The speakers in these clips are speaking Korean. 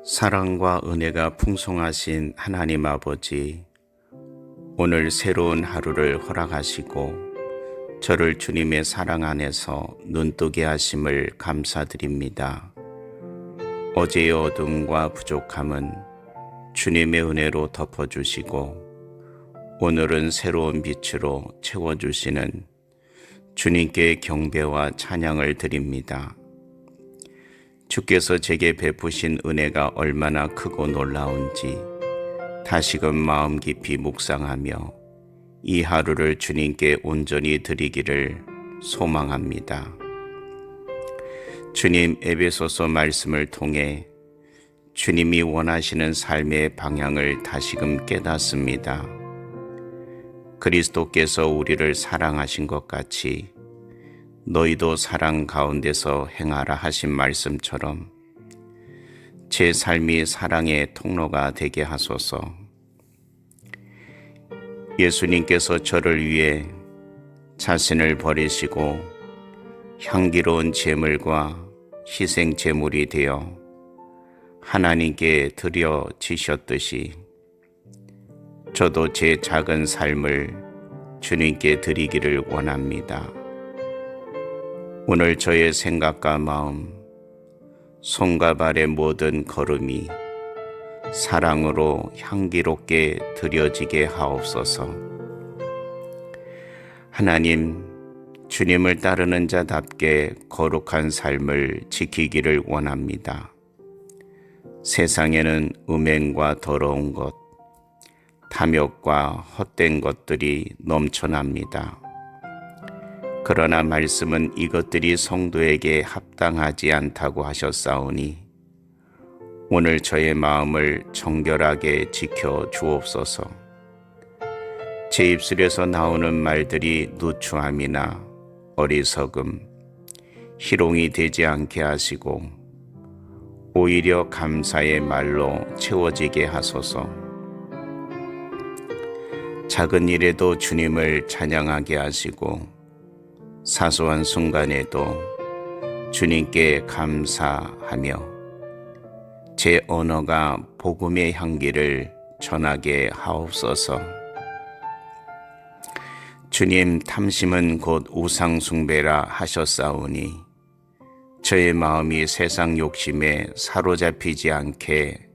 사랑과 은혜가 풍성하신 하나님 아버지, 오늘 새로운 하루를 허락하시고 저를 주님의 사랑 안에서 눈뜨게 하심을 감사드립니다. 어제의 어둠과 부족함은 주님의 은혜로 덮어주시고 오늘은 새로운 빛으로 채워주시는 주님께 경배와 찬양을 드립니다. 주께서 제게 베푸신 은혜가 얼마나 크고 놀라운지 다시금 마음 깊이 묵상하며 이 하루를 주님께 온전히 드리기를 소망합니다. 주님, 에베소서 말씀을 통해 주님이 원하시는 삶의 방향을 다시금 깨닫습니다. 그리스도께서 우리를 사랑하신 것 같이 너희도 사랑 가운데서 행하라 하신 말씀처럼 제 삶이 사랑의 통로가 되게 하소서. 예수님께서 저를 위해 자신을 버리시고 향기로운 제물과 희생 제물이 되어 하나님께 드려지셨듯이 저도 제 작은 삶을 주님께 드리기를 원합니다. 오늘 저의 생각과 마음, 손과 발의 모든 걸음이 사랑으로 향기롭게 드려지게 하옵소서. 하나님, 주님을 따르는 자답게 거룩한 삶을 지키기를 원합니다. 세상에는 음행과 더러운 것, 탐욕과 헛된 것들이 넘쳐납니다. 그러나 말씀은 이것들이 성도에게 합당하지 않다고 하셨사오니 오늘 저의 마음을 정결하게 지켜 주옵소서. 제 입술에서 나오는 말들이 누추함이나 어리석음, 희롱이 되지 않게 하시고 오히려 감사의 말로 채워지게 하소서. 작은 일에도 주님을 찬양하게 하시고 사소한 순간에도 주님께 감사하며 제 언어가 복음의 향기를 전하게 하옵소서. 주님, 탐심은 곧 우상 숭배라 하셨사오니 저의 마음이 세상 욕심에 사로잡히지 않게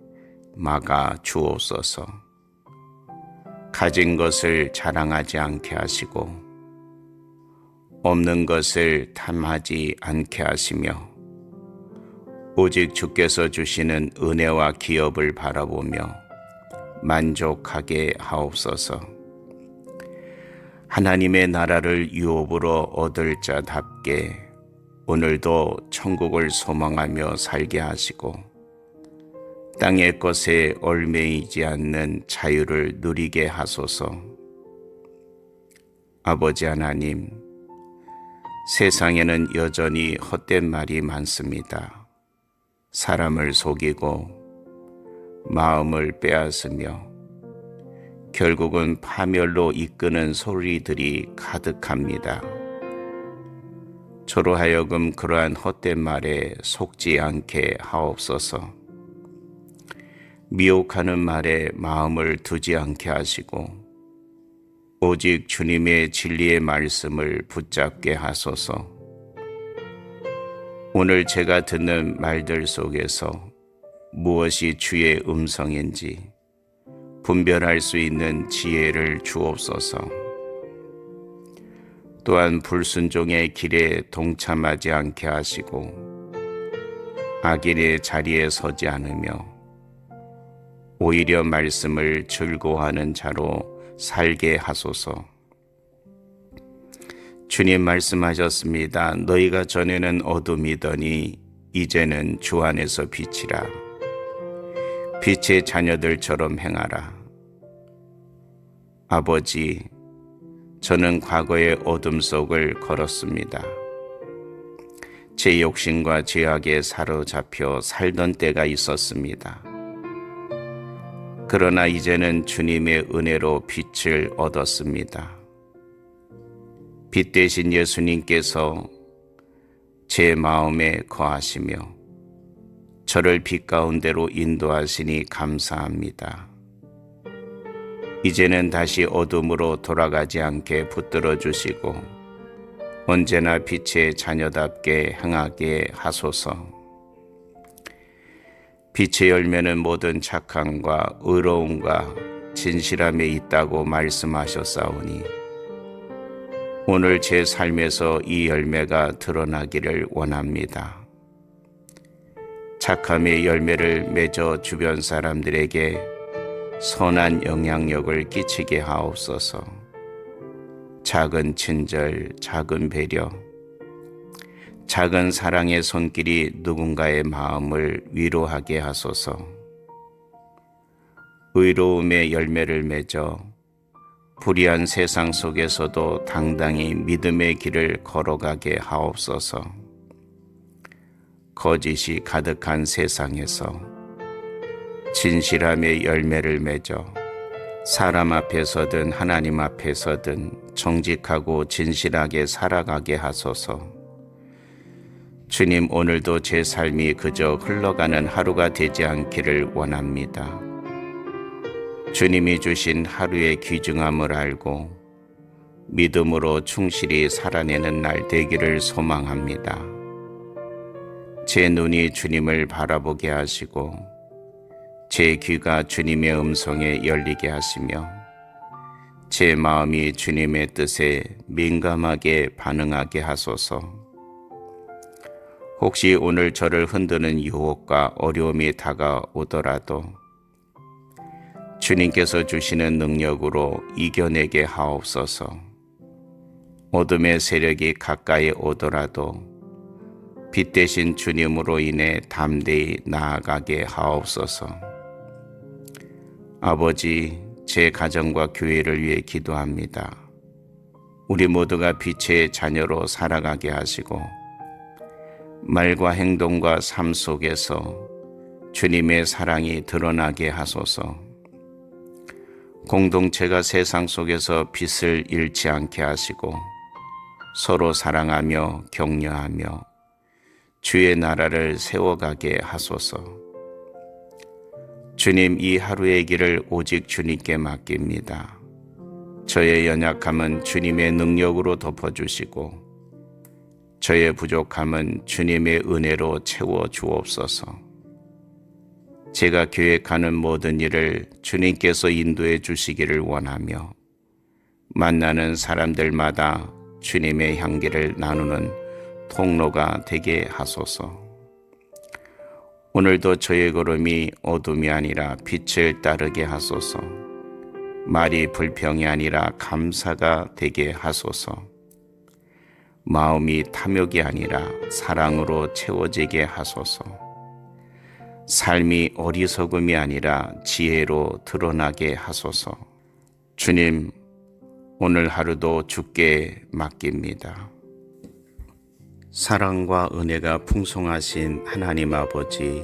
막아 주옵소서. 가진 것을 자랑하지 않게 하시고 없는 것을 탐하지 않게 하시며 오직 주께서 주시는 은혜와 기업을 바라보며 만족하게 하옵소서. 하나님의 나라를 유업으로 얻을 자답게 오늘도 천국을 소망하며 살게 하시고 땅의 것에 얽매이지 않는 자유를 누리게 하소서. 아버지 하나님, 세상에는 여전히 헛된 말이 많습니다. 사람을 속이고 마음을 빼앗으며 결국은 파멸로 이끄는 소리들이 가득합니다. 저로 하여금 그러한 헛된 말에 속지 않게 하옵소서. 미혹하는 말에 마음을 두지 않게 하시고 오직 주님의 진리의 말씀을 붙잡게 하소서. 오늘 제가 듣는 말들 속에서 무엇이 주의 음성인지 분별할 수 있는 지혜를 주옵소서. 또한 불순종의 길에 동참하지 않게 하시고 악인의 자리에 서지 않으며 오히려 말씀을 즐거워하는 자로 살게 하소서. 주님 말씀하셨습니다. 너희가 전에는 어둠이더니 이제는 주 안에서 빛이라. 빛의 자녀들처럼 행하라. 아버지, 저는 과거의 어둠 속을 걸었습니다. 제 욕심과 죄악에 사로잡혀 살던 때가 있었습니다. 그러나 이제는 주님의 은혜로 빛을 얻었습니다. 빛 대신 예수님께서 제 마음에 거하시며 저를 빛 가운데로 인도하시니 감사합니다. 이제는 다시 어둠으로 돌아가지 않게 붙들어 주시고 언제나 빛의 자녀답게 행하게 하소서. 빛의 열매는 모든 착함과 의로움과 진실함에 있다고 말씀하셨사오니 오늘 제 삶에서 이 열매가 드러나기를 원합니다. 착함의 열매를 맺어 주변 사람들에게 선한 영향력을 끼치게 하옵소서. 작은 친절, 작은 배려, 작은 사랑의 손길이 누군가의 마음을 위로하게 하소서. 의로움의 열매를 맺어 불의한 세상 속에서도 당당히 믿음의 길을 걸어가게 하옵소서. 거짓이 가득한 세상에서 진실함의 열매를 맺어 사람 앞에서든 하나님 앞에서든 정직하고 진실하게 살아가게 하소서. 주님, 오늘도 제 삶이 그저 흘러가는 하루가 되지 않기를 원합니다. 주님이 주신 하루의 귀중함을 알고 믿음으로 충실히 살아내는 날 되기를 소망합니다. 제 눈이 주님을 바라보게 하시고 제 귀가 주님의 음성에 열리게 하시며 제 마음이 주님의 뜻에 민감하게 반응하게 하소서. 혹시 오늘 저를 흔드는 유혹과 어려움이 다가오더라도 주님께서 주시는 능력으로 이겨내게 하옵소서. 어둠의 세력이 가까이 오더라도 빛 대신 주님으로 인해 담대히 나아가게 하옵소서. 아버지, 제 가정과 교회를 위해 기도합니다. 우리 모두가 빛의 자녀로 살아가게 하시고 말과 행동과 삶 속에서 주님의 사랑이 드러나게 하소서. 공동체가 세상 속에서 빛을 잃지 않게 하시고 서로 사랑하며 격려하며 주의 나라를 세워가게 하소서. 주님, 이 하루의 길을 오직 주님께 맡깁니다. 저의 연약함은 주님의 능력으로 덮어주시고 저의 부족함은 주님의 은혜로 채워 주옵소서. 제가 계획하는 모든 일을 주님께서 인도해 주시기를 원하며 만나는 사람들마다 주님의 향기를 나누는 통로가 되게 하소서. 오늘도 저의 걸음이 어둠이 아니라 빛을 따르게 하소서. 말이 불평이 아니라 감사가 되게 하소서. 마음이 탐욕이 아니라 사랑으로 채워지게 하소서. 삶이 어리석음이 아니라 지혜로 드러나게 하소서. 주님, 오늘 하루도 주께 맡깁니다. 사랑과 은혜가 풍성하신 하나님 아버지,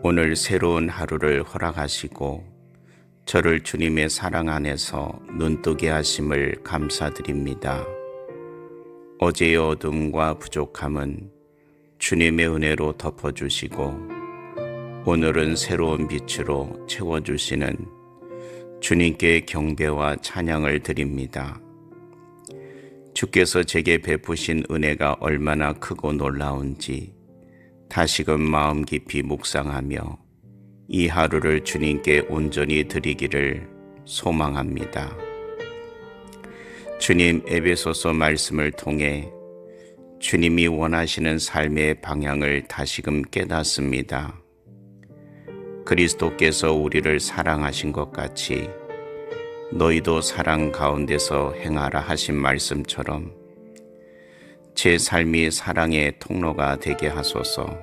오늘 새로운 하루를 허락하시고 저를 주님의 사랑 안에서 눈뜨게 하심을 감사드립니다. 어제의 어둠과 부족함은 주님의 은혜로 덮어주시고 오늘은 새로운 빛으로 채워주시는 주님께 경배와 찬양을 드립니다. 주께서 제게 베푸신 은혜가 얼마나 크고 놀라운지 다시금 마음 깊이 묵상하며 이 하루를 주님께 온전히 드리기를 소망합니다. 주님, 에베소서 말씀을 통해 주님이 원하시는 삶의 방향을 다시금 깨닫습니다. 그리스도께서 우리를 사랑하신 것 같이 너희도 사랑 가운데서 행하라 하신 말씀처럼 제 삶이 사랑의 통로가 되게 하소서.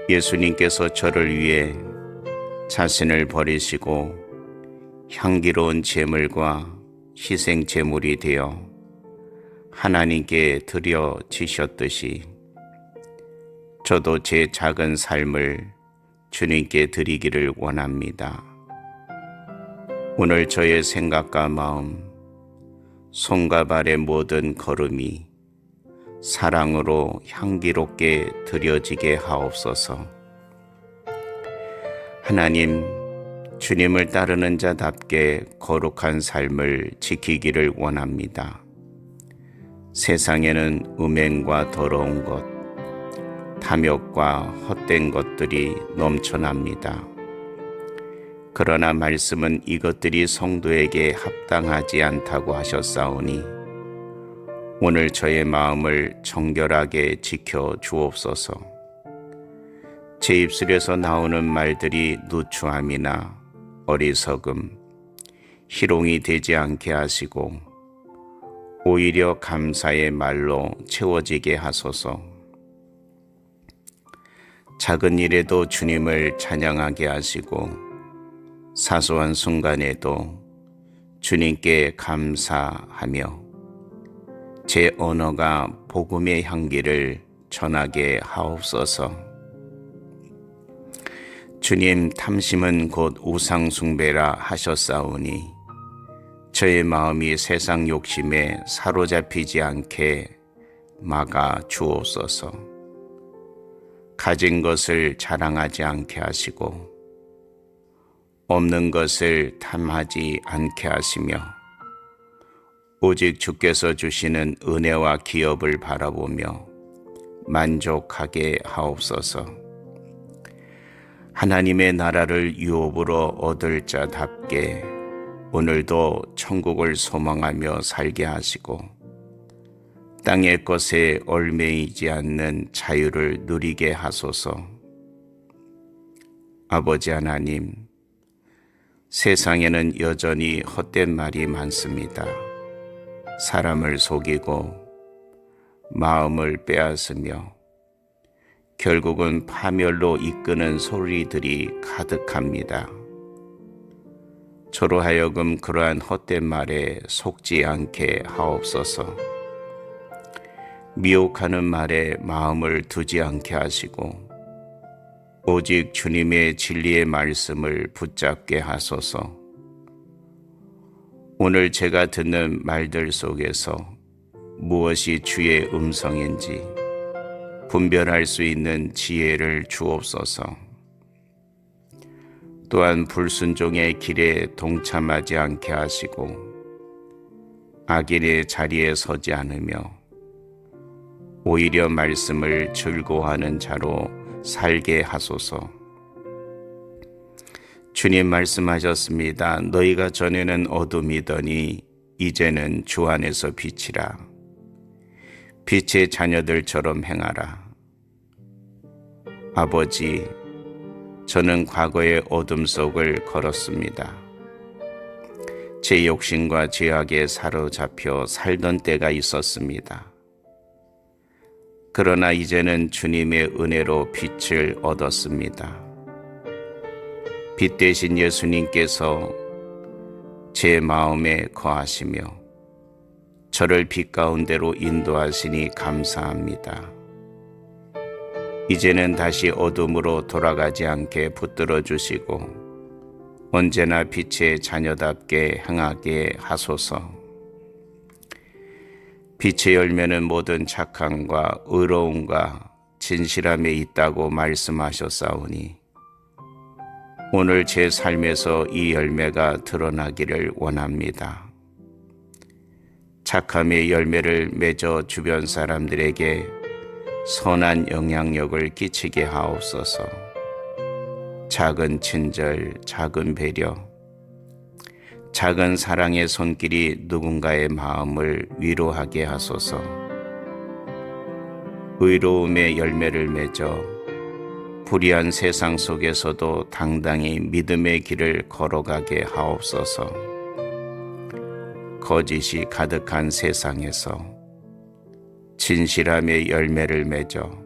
예수님께서 저를 위해 자신을 버리시고 향기로운 제물과 희생 제물이 되어 하나님께 드려지셨듯이 저도 제 작은 삶을 주님께 드리기를 원합니다. 오늘 저의 생각과 마음, 손과 발의 모든 걸음이 사랑으로 향기롭게 드려지게 하옵소서. 하나님, 주님을 따르는 자답게 거룩한 삶을 지키기를 원합니다. 세상에는 음행과 더러운 것, 탐욕과 헛된 것들이 넘쳐납니다. 그러나 말씀은 이것들이 성도에게 합당하지 않다고 하셨사오니 오늘 저의 마음을 정결하게 지켜 주옵소서. 제 입술에서 나오는 말들이 누추함이나 어리석음, 희롱이 되지 않게 하시고 오히려 감사의 말로 채워지게 하소서. 작은 일에도 주님을 찬양하게 하시고 사소한 순간에도 주님께 감사하며 제 언어가 복음의 향기를 전하게 하옵소서. 주님, 탐심은 곧 우상 숭배라 하셨사오니 저의 마음이 세상 욕심에 사로잡히지 않게 막아 주옵소서. 가진 것을 자랑하지 않게 하시고 없는 것을 탐하지 않게 하시며 오직 주께서 주시는 은혜와 기업을 바라보며 만족하게 하옵소서. 하나님의 나라를 유업으로 얻을 자답게 오늘도 천국을 소망하며 살게 하시고 땅의 것에 얽매이지 않는 자유를 누리게 하소서. 아버지 하나님, 세상에는 여전히 헛된 말이 많습니다. 사람을 속이고 마음을 빼앗으며 결국은 파멸로 이끄는 소리들이 가득합니다. 저로 하여금 그러한 헛된 말에 속지 않게 하옵소서. 미혹하는 말에 마음을 두지 않게 하시고 오직 주님의 진리의 말씀을 붙잡게 하소서. 오늘 제가 듣는 말들 속에서 무엇이 주의 음성인지 분별할 수 있는 지혜를 주옵소서. 또한 불순종의 길에 동참하지 않게 하시고 악인의 자리에 서지 않으며 오히려 말씀을 즐거워하는 자로 살게 하소서. 주님 말씀하셨습니다. 너희가 전에는 어둠이더니 이제는 주 안에서 빛이라. 빛의 자녀들처럼 행하라. 아버지, 저는 과거의 어둠 속을 걸었습니다. 제 욕심과 죄악에 사로잡혀 살던 때가 있었습니다. 그러나 이제는 주님의 은혜로 빛을 얻었습니다. 빛 대신 예수님께서 제 마음에 거하시며 저를 빛 가운데로 인도하시니 감사합니다. 이제는 다시 어둠으로 돌아가지 않게 붙들어 주시고 언제나 빛의 자녀답게 행하게 하소서. 빛의 열매는 모든 착함과 의로움과 진실함에 있다고 말씀하셨사오니 오늘 제 삶에서 이 열매가 드러나기를 원합니다. 착함의 열매를 맺어 주변 사람들에게 선한 영향력을 끼치게 하옵소서. 작은 친절, 작은 배려, 작은 사랑의 손길이 누군가의 마음을 위로하게 하소서. 의로움의 열매를 맺어 불의한 세상 속에서도 당당히 믿음의 길을 걸어가게 하옵소서. 거짓이 가득한 세상에서 진실함의 열매를 맺어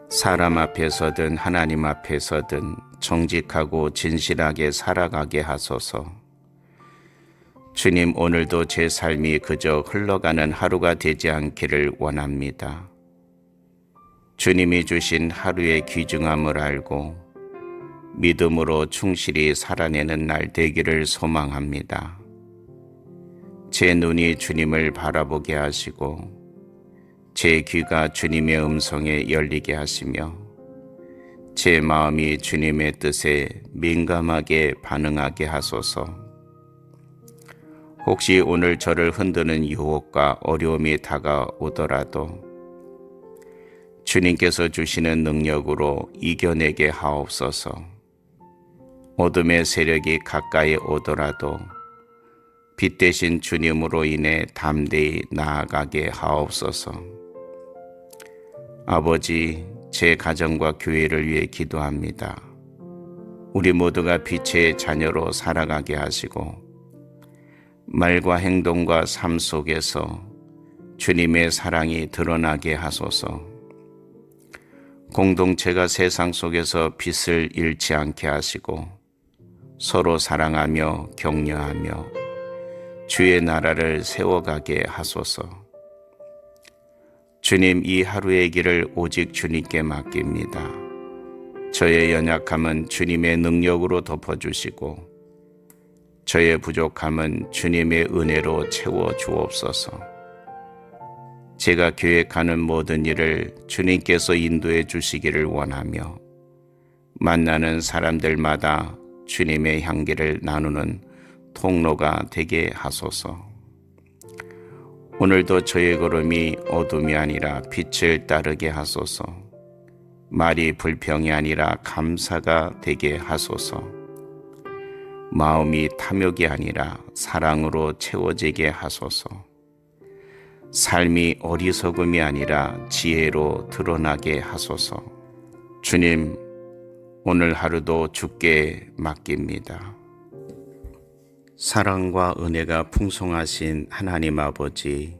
사람 앞에서든 하나님 앞에서든 정직하고 진실하게 살아가게 하소서. 주님, 오늘도 제 삶이 그저 흘러가는 하루가 되지 않기를 원합니다. 주님이 주신 하루의 귀중함을 알고 믿음으로 충실히 살아내는 날 되기를 소망합니다. 제 눈이 주님을 바라보게 하시고 제 귀가 주님의 음성에 열리게 하시며 제 마음이 주님의 뜻에 민감하게 반응하게 하소서. 혹시 오늘 저를 흔드는 유혹과 어려움이 다가오더라도 주님께서 주시는 능력으로 이겨내게 하옵소서. 어둠의 세력이 가까이 오더라도 빛 대신 주님으로 인해 담대히 나아가게 하옵소서. 아버지, 제 가정과 교회를 위해 기도합니다. 우리 모두가 빛의 자녀로 살아가게 하시고 말과 행동과 삶 속에서 주님의 사랑이 드러나게 하소서. 공동체가 세상 속에서 빛을 잃지 않게 하시고 서로 사랑하며 격려하며 주의 나라를 세워가게 하소서. 주님, 이 하루의 길을 오직 주님께 맡깁니다. 저의 연약함은 주님의 능력으로 덮어주시고 저의 부족함은 주님의 은혜로 채워 주옵소서. 제가 계획하는 모든 일을 주님께서 인도해 주시기를 원하며 만나는 사람들마다 주님의 향기를 나누는 통로가 되게 하소서. 오늘도 저의 걸음이 어둠이 아니라 빛을 따르게 하소서. 말이 불평이 아니라 감사가 되게 하소서. 마음이 탐욕이 아니라 사랑으로 채워지게 하소서. 삶이 어리석음이 아니라 지혜로 드러나게 하소서. 주님, 오늘 하루도 주께 맡깁니다. 사랑과 은혜가 풍성하신 하나님 아버지,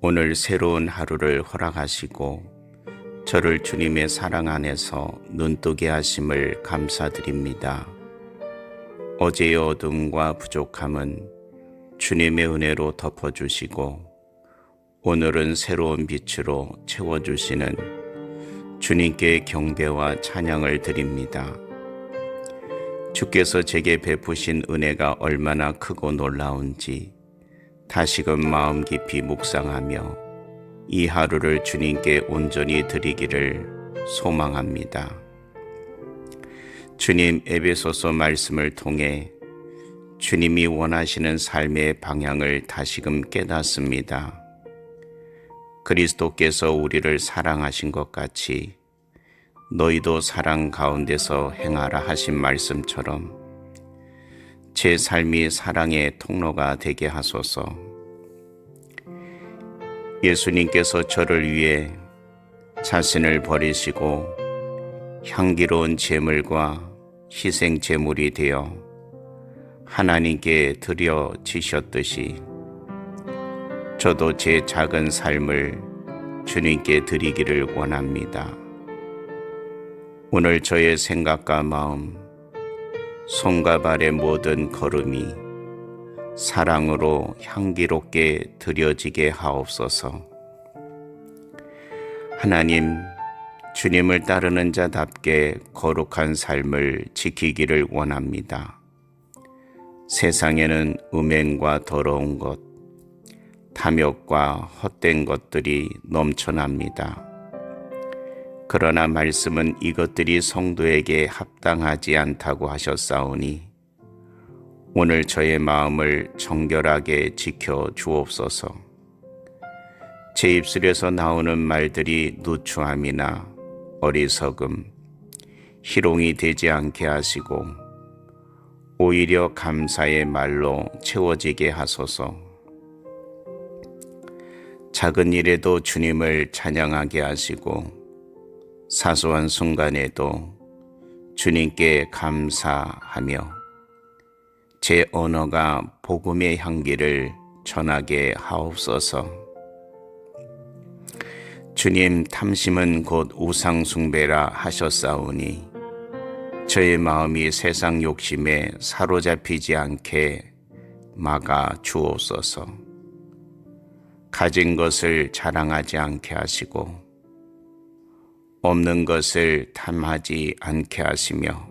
오늘 새로운 하루를 허락하시고 저를 주님의 사랑 안에서 눈뜨게 하심을 감사드립니다. 어제의 어둠과 부족함은 주님의 은혜로 덮어주시고 오늘은 새로운 빛으로 채워주시는 주님께 경배와 찬양을 드립니다. 주께서 제게 베푸신 은혜가 얼마나 크고 놀라운지 다시금 마음 깊이 묵상하며 이 하루를 주님께 온전히 드리기를 소망합니다. 주님, 에베소서 말씀을 통해 주님이 원하시는 삶의 방향을 다시금 깨닫습니다. 그리스도께서 우리를 사랑하신 것 같이 너희도 사랑 가운데서 행하라 하신 말씀처럼 제 삶이 사랑의 통로가 되게 하소서. 예수님께서 저를 위해 자신을 버리시고 향기로운 제물과 희생 제물이 되어 하나님께 드려지셨듯이 저도 제 작은 삶을 주님께 드리기를 원합니다. 오늘 저의 생각과 마음, 손과 발의 모든 걸음이 사랑으로 향기롭게 드려지게 하옵소서. 하나님, 주님을 따르는 자답게 거룩한 삶을 지키기를 원합니다. 세상에는 음행과 더러운 것, 탐욕과 헛된 것들이 넘쳐납니다. 그러나 말씀은 이것들이 성도에게 합당하지 않다고 하셨사오니 오늘 저의 마음을 정결하게 지켜 주옵소서. 제 입술에서 나오는 말들이 누추함이나 어리석음, 희롱이 되지 않게 하시고 오히려 감사의 말로 채워지게 하소서. 작은 일에도 주님을 찬양하게 하시고 사소한 순간에도 주님께 감사하며 제 언어가 복음의 향기를 전하게 하옵소서. 주님, 탐심은 곧 우상 숭배라 하셨사오니 저의 마음이 세상 욕심에 사로잡히지 않게 막아 주옵소서. 가진 것을 자랑하지 않게 하시고 없는 것을 탐하지 않게 하시며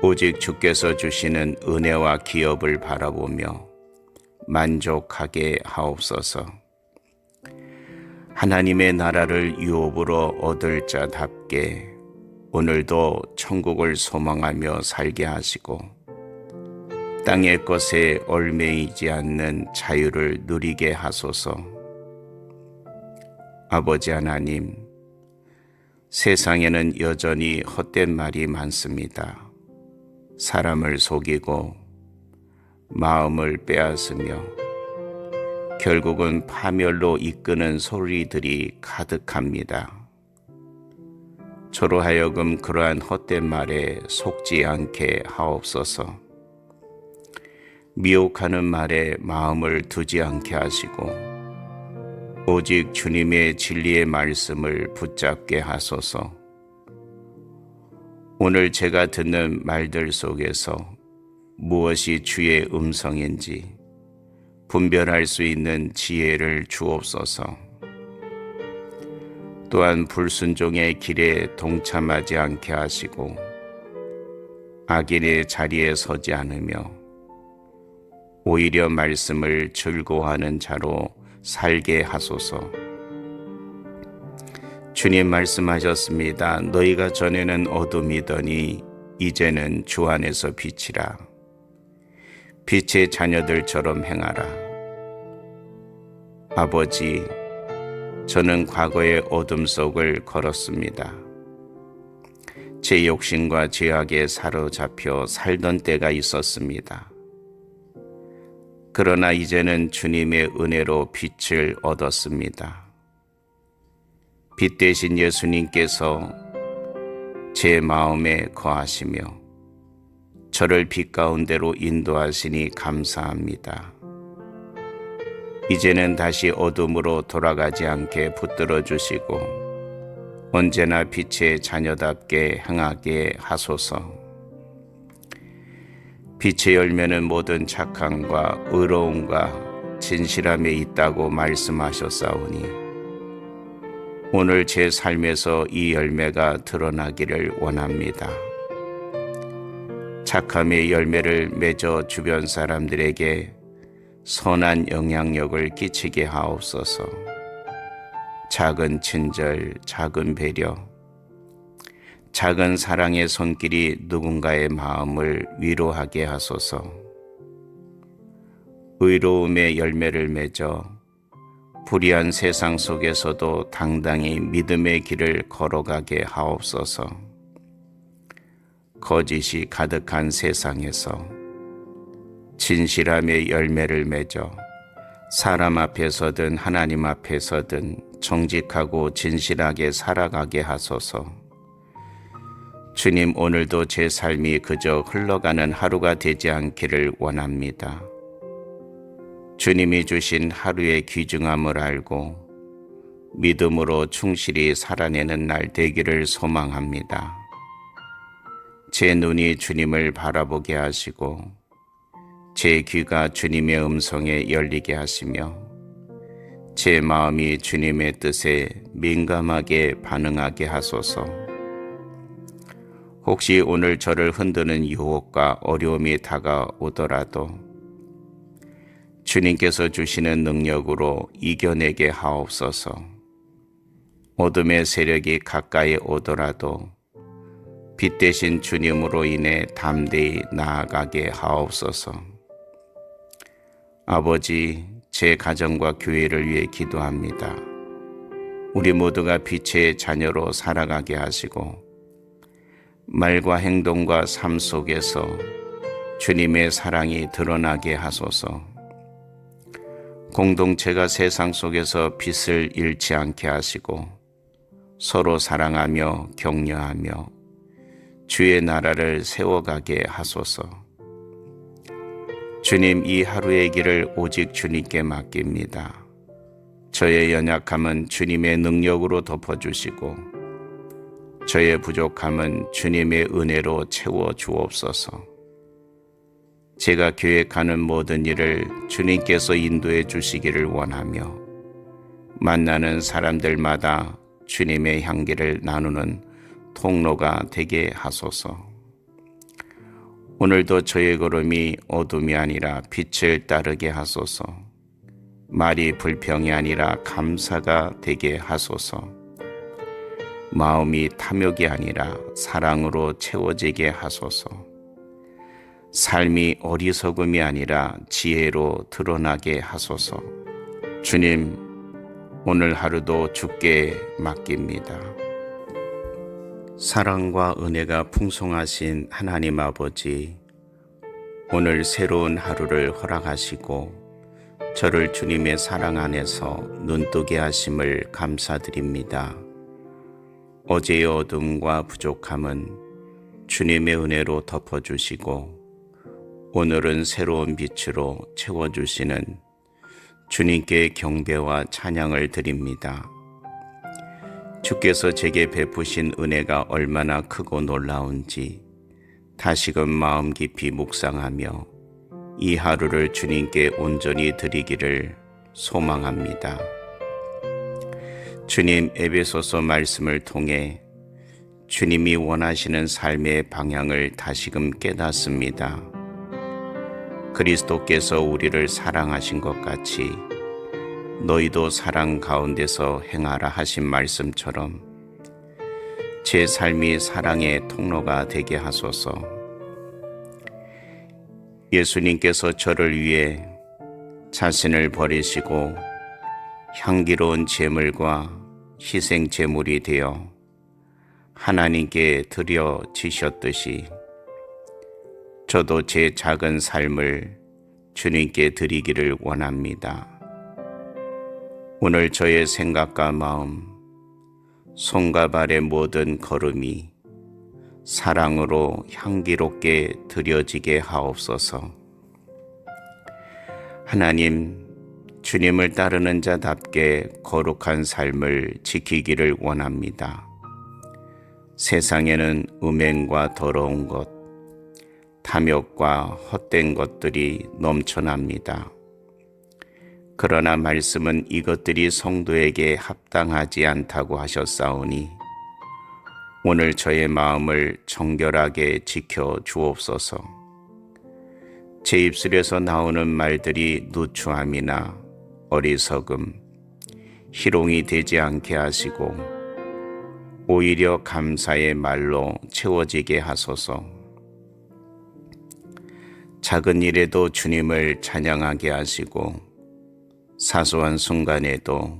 오직 주께서 주시는 은혜와 기업을 바라보며 만족하게 하옵소서. 하나님의 나라를 유업으로 얻을 자답게 오늘도 천국을 소망하며 살게 하시고 땅의 것에 얽매이지 않는 자유를 누리게 하소서. 아버지 하나님, 세상에는 여전히 헛된 말이 많습니다. 사람을 속이고 마음을 빼앗으며 결국은 파멸로 이끄는 소리들이 가득합니다. 저로 하여금 그러한 헛된 말에 속지 않게 하옵소서. 미혹하는 말에 마음을 두지 않게 하시고 오직 주님의 진리의 말씀을 붙잡게 하소서. 오늘 제가 듣는 말들 속에서 무엇이 주의 음성인지 분별할 수 있는 지혜를 주옵소서. 또한 불순종의 길에 동참하지 않게 하시고 악인의 자리에 서지 않으며 오히려 말씀을 즐거워하는 자로 살게 하소서. 주님 말씀하셨습니다. 너희가 전에는 어둠이더니 이제는 주 안에서 빛이라. 빛의 자녀들처럼 행하라. 아버지, 저는 과거의 어둠 속을 걸었습니다. 제 욕심과 죄악에 사로잡혀 살던 때가 있었습니다. 그러나 이제는 주님의 은혜로 빛을 얻었습니다. 빛 대신 예수님께서 제 마음에 거하시며 저를 빛 가운데로 인도하시니 감사합니다. 이제는 다시 어둠으로 돌아가지 않게 붙들어 주시고 언제나 빛의 자녀답게 행하게 하소서. 빛의 열매는 모든 착함과 의로움과 진실함에 있다고 말씀하셨사오니 오늘 제 삶에서 이 열매가 드러나기를 원합니다. 착함의 열매를 맺어 주변 사람들에게 선한 영향력을 끼치게 하옵소서. 작은 친절, 작은 배려, 작은 사랑의 손길이 누군가의 마음을 위로하게 하소서. 의로움의 열매를 맺어 불의한 세상 속에서도 당당히 믿음의 길을 걸어가게 하옵소서. 거짓이 가득한 세상에서 진실함의 열매를 맺어 사람 앞에서든 하나님 앞에서든 정직하고 진실하게 살아가게 하소서. 주님, 오늘도 제 삶이 그저 흘러가는 하루가 되지 않기를 원합니다. 주님이 주신 하루의 귀중함을 알고 믿음으로 충실히 살아내는 날 되기를 소망합니다. 제 눈이 주님을 바라보게 하시고 제 귀가 주님의 음성에 열리게 하시며 제 마음이 주님의 뜻에 민감하게 반응하게 하소서. 혹시 오늘 저를 흔드는 유혹과 어려움이 다가오더라도 주님께서 주시는 능력으로 이겨내게 하옵소서. 어둠의 세력이 가까이 오더라도 빛 대신 주님으로 인해 담대히 나아가게 하옵소서. 아버지, 제 가정과 교회를 위해 기도합니다. 우리 모두가 빛의 자녀로 살아가게 하시고 말과 행동과 삶 속에서 주님의 사랑이 드러나게 하소서. 공동체가 세상 속에서 빛을 잃지 않게 하시고 서로 사랑하며 격려하며 주의 나라를 세워가게 하소서. 주님, 이 하루의 길을 오직 주님께 맡깁니다. 저의 연약함은 주님의 능력으로 덮어주시고 저의 부족함은 주님의 은혜로 채워 주옵소서. 제가 계획하는 모든 일을 주님께서 인도해 주시기를 원하며 만나는 사람들마다 주님의 향기를 나누는 통로가 되게 하소서. 오늘도 저의 걸음이 어둠이 아니라 빛을 따르게 하소서. 말이 불평이 아니라 감사가 되게 하소서. 마음이 탐욕이 아니라 사랑으로 채워지게 하소서. 삶이 어리석음이 아니라 지혜로 드러나게 하소서. 주님, 오늘 하루도 주께 맡깁니다. 사랑과 은혜가 풍성하신 하나님 아버지, 오늘 새로운 하루를 허락하시고 저를 주님의 사랑 안에서 눈뜨게 하심을 감사드립니다. 어제의 어둠과 부족함은 주님의 은혜로 덮어주시고 오늘은 새로운 빛으로 채워주시는 주님께 경배와 찬양을 드립니다. 주께서 제게 베푸신 은혜가 얼마나 크고 놀라운지 다시금 마음 깊이 묵상하며 이 하루를 주님께 온전히 드리기를 소망합니다. 주님, 에베소서 말씀을 통해 주님이 원하시는 삶의 방향을 다시금 깨닫습니다. 그리스도께서 우리를 사랑하신 것 같이 너희도 사랑 가운데서 행하라 하신 말씀처럼 제 삶이 사랑의 통로가 되게 하소서. 예수님께서 저를 위해 자신을 버리시고 향기로운 제물과 희생 제물이 되어 하나님께 드려지셨듯이 저도 제 작은 삶을 주님께 드리기를 원합니다. 오늘 저의 생각과 마음, 손과 발의 모든 걸음이 사랑으로 향기롭게 드려지게 하옵소서. 하나님, 주님을 따르는 자답게 거룩한 삶을 지키기를 원합니다. 세상에는 음행과 더러운 것, 탐욕과 헛된 것들이 넘쳐납니다. 그러나 말씀은 이것들이 성도에게 합당하지 않다고 하셨사오니 오늘 저의 마음을 정결하게 지켜 주옵소서. 제 입술에서 나오는 말들이 누추함이나 어리석음, 희롱이 되지 않게 하시고 오히려 감사의 말로 채워지게 하소서. 작은 일에도 주님을 찬양하게 하시고 사소한 순간에도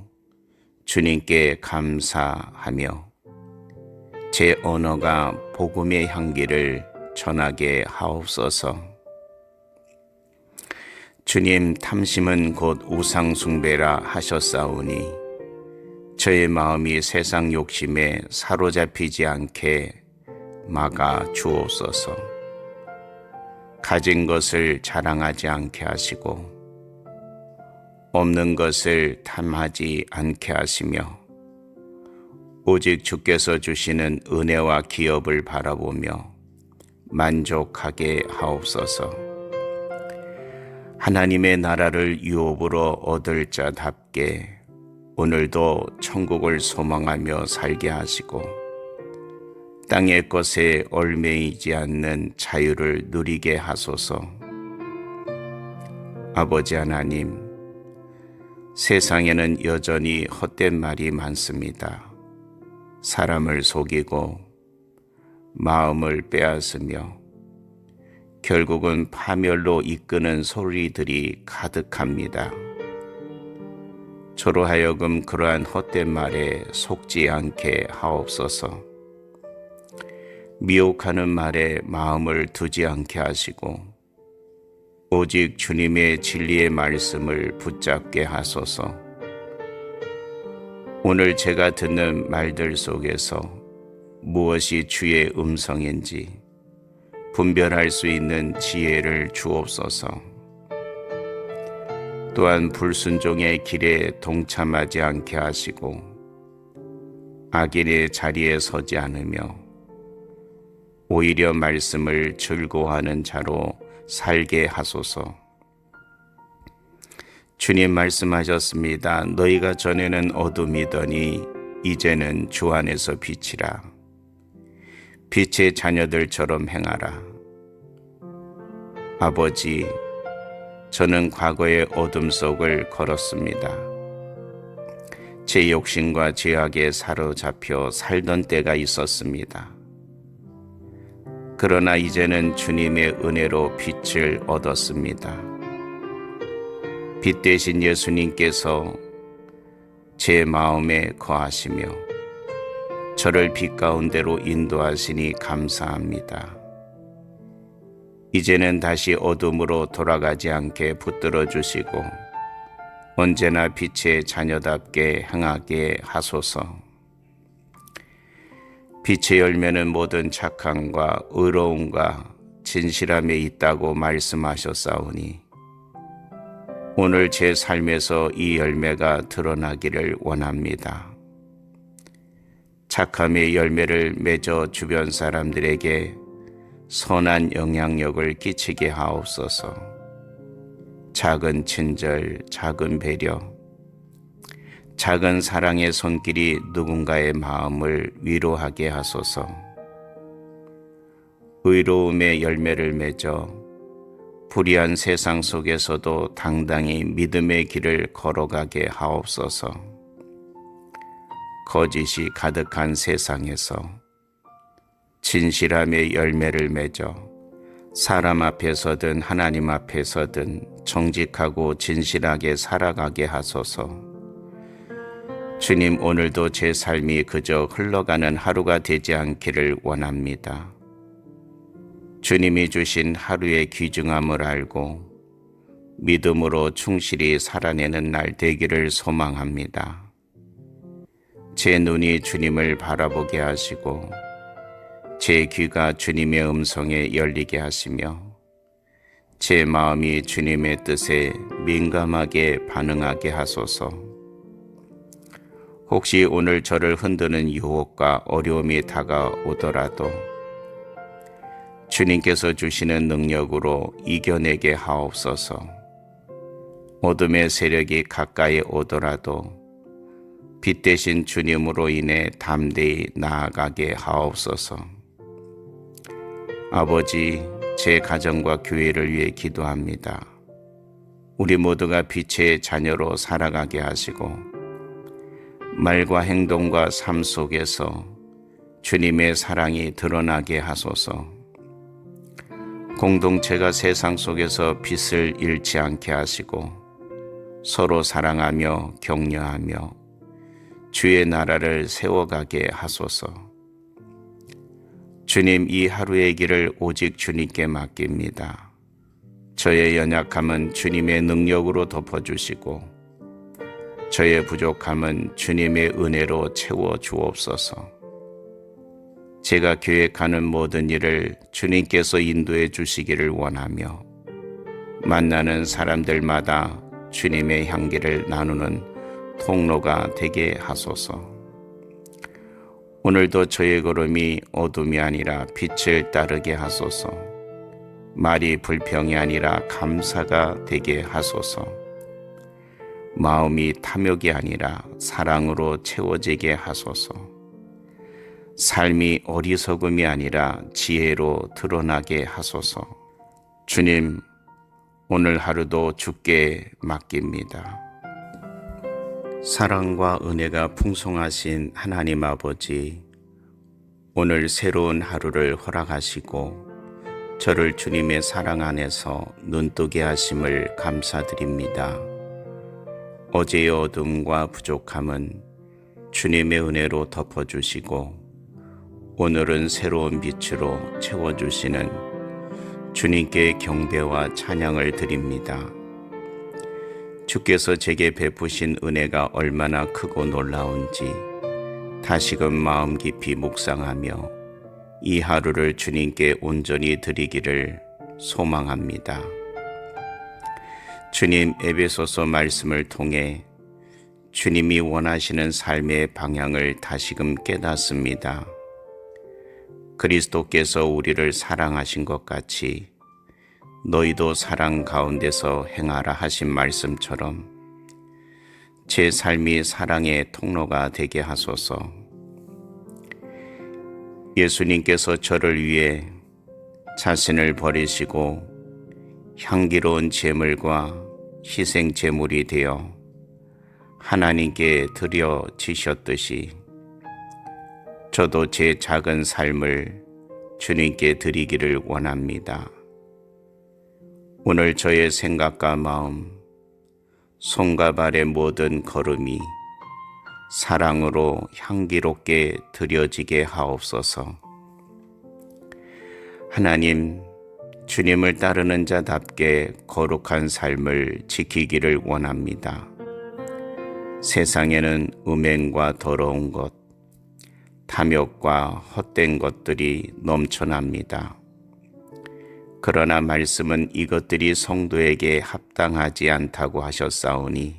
주님께 감사하며 제 언어가 복음의 향기를 전하게 하옵소서. 주님, 탐심은 곧 우상 숭배라 하셨사오니 저의 마음이 세상 욕심에 사로잡히지 않게 막아 주옵소서. 가진 것을 자랑하지 않게 하시고 없는 것을 탐하지 않게 하시며 오직 주께서 주시는 은혜와 기업을 바라보며 만족하게 하옵소서. 하나님의 나라를 유업으로 얻을 자답게 오늘도 천국을 소망하며 살게 하시고 땅의 것에 얽매이지 않는 자유를 누리게 하소서. 아버지 하나님, 세상에는 여전히 헛된 말이 많습니다. 사람을 속이고 마음을 빼앗으며 결국은 파멸로 이끄는 소리들이 가득합니다. 저로 하여금 그러한 헛된 말에 속지 않게 하옵소서. 미혹하는 말에 마음을 두지 않게 하시고 오직 주님의 진리의 말씀을 붙잡게 하소서. 오늘 제가 듣는 말들 속에서 무엇이 주의 음성인지 분별할 수 있는 지혜를 주옵소서. 또한 불순종의 길에 동참하지 않게 하시고 악인의 자리에 서지 않으며 오히려 말씀을 즐거워하는 자로 살게 하소서. 주님 말씀하셨습니다. 너희가 전에는 어둠이더니 이제는 주 안에서 빛이라. 빛의 자녀들처럼 행하라. 아버지, 저는 과거의 어둠 속을 걸었습니다. 제 욕심과 죄악에 사로잡혀 살던 때가 있었습니다. 그러나 이제는 주님의 은혜로 빛을 얻었습니다. 빛 대신 예수님께서 제 마음에 거하시며 저를 빛 가운데로 인도하시니 감사합니다. 이제는 다시 어둠으로 돌아가지 않게 붙들어 주시고 언제나 빛의 자녀답게 행하게 하소서. 빛의 열매는 모든 착함과 의로움과 진실함에 있다고 말씀하셨사오니 오늘 제 삶에서 이 열매가 드러나기를 원합니다. 착함의 열매를 맺어 주변 사람들에게 선한 영향력을 끼치게 하옵소서. 작은 친절, 작은 배려, 작은 사랑의 손길이 누군가의 마음을 위로하게 하소서. 의로움의 열매를 맺어 불의한 세상 속에서도 당당히 믿음의 길을 걸어가게 하옵소서. 거짓이 가득한 세상에서 진실함의 열매를 맺어 사람 앞에서든 하나님 앞에서든 정직하고 진실하게 살아가게 하소서. 주님, 오늘도 제 삶이 그저 흘러가는 하루가 되지 않기를 원합니다. 주님이 주신 하루의 귀중함을 알고 믿음으로 충실히 살아내는 날 되기를 소망합니다. 제 눈이 주님을 바라보게 하시고 제 귀가 주님의 음성에 열리게 하시며 제 마음이 주님의 뜻에 민감하게 반응하게 하소서. 혹시 오늘 저를 흔드는 유혹과 어려움이 다가오더라도 주님께서 주시는 능력으로 이겨내게 하옵소서. 어둠의 세력이 가까이 오더라도 빛 대신 주님으로 인해 담대히 나아가게 하옵소서. 아버지, 제 가정과 교회를 위해 기도합니다. 우리 모두가 빛의 자녀로 살아가게 하시고 말과 행동과 삶 속에서 주님의 사랑이 드러나게 하소서. 공동체가 세상 속에서 빛을 잃지 않게 하시고 서로 사랑하며 격려하며 주의 나라를 세워가게 하소서. 주님, 이 하루의 길을 오직 주님께 맡깁니다. 저의 연약함은 주님의 능력으로 덮어주시고 저의 부족함은 주님의 은혜로 채워 주옵소서. 제가 계획하는 모든 일을 주님께서 인도해 주시기를 원하며 만나는 사람들마다 주님의 향기를 나누는 통로가 되게 하소서. 오늘도 저의 걸음이 어둠이 아니라 빛을 따르게 하소서. 말이 불평이 아니라 감사가 되게 하소서. 마음이 탐욕이 아니라 사랑으로 채워지게 하소서. 삶이 어리석음이 아니라 지혜로 드러나게 하소서. 주님, 오늘 하루도 주께 맡깁니다. 사랑과 은혜가 풍성하신 하나님 아버지, 오늘 새로운 하루를 허락하시고 저를 주님의 사랑 안에서 눈뜨게 하심을 감사드립니다. 어제의 어둠과 부족함은 주님의 은혜로 덮어주시고 오늘은 새로운 빛으로 채워주시는 주님께 경배와 찬양을 드립니다. 주께서 제게 베푸신 은혜가 얼마나 크고 놀라운지 다시금 마음 깊이 묵상하며 이 하루를 주님께 온전히 드리기를 소망합니다. 주님, 에베소서 말씀을 통해 주님이 원하시는 삶의 방향을 다시금 깨닫습니다. 그리스도께서 우리를 사랑하신 것 같이 너희도 사랑 가운데서 행하라 하신 말씀처럼 제 삶이 사랑의 통로가 되게 하소서. 예수님께서 저를 위해 자신을 버리시고 향기로운 제물과 희생 제물이 되어 하나님께 드려지셨듯이 저도 제 작은 삶을 주님께 드리기를 원합니다. 오늘 저의 생각과 마음, 손과 발의 모든 걸음이 사랑으로 향기롭게 드려지게 하옵소서. 하나님, 주님을 따르는 자답게 거룩한 삶을 지키기를 원합니다. 세상에는 음행과 더러운 것, 탐욕과 헛된 것들이 넘쳐납니다. 그러나 말씀은 이것들이 성도에게 합당하지 않다고 하셨사오니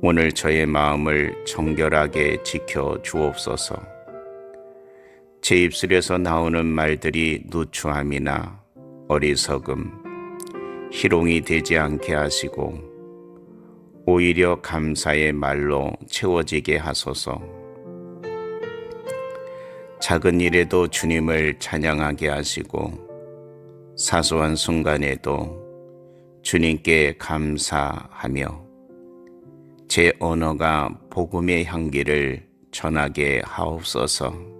오늘 저의 마음을 정결하게 지켜 주옵소서. 제 입술에서 나오는 말들이 누추함이나 어리석음, 희롱이 되지 않게 하시고 오히려 감사의 말로 채워지게 하소서. 작은 일에도 주님을 찬양하게 하시고 사소한 순간에도 주님께 감사하며 제 언어가 복음의 향기를 전하게 하옵소서.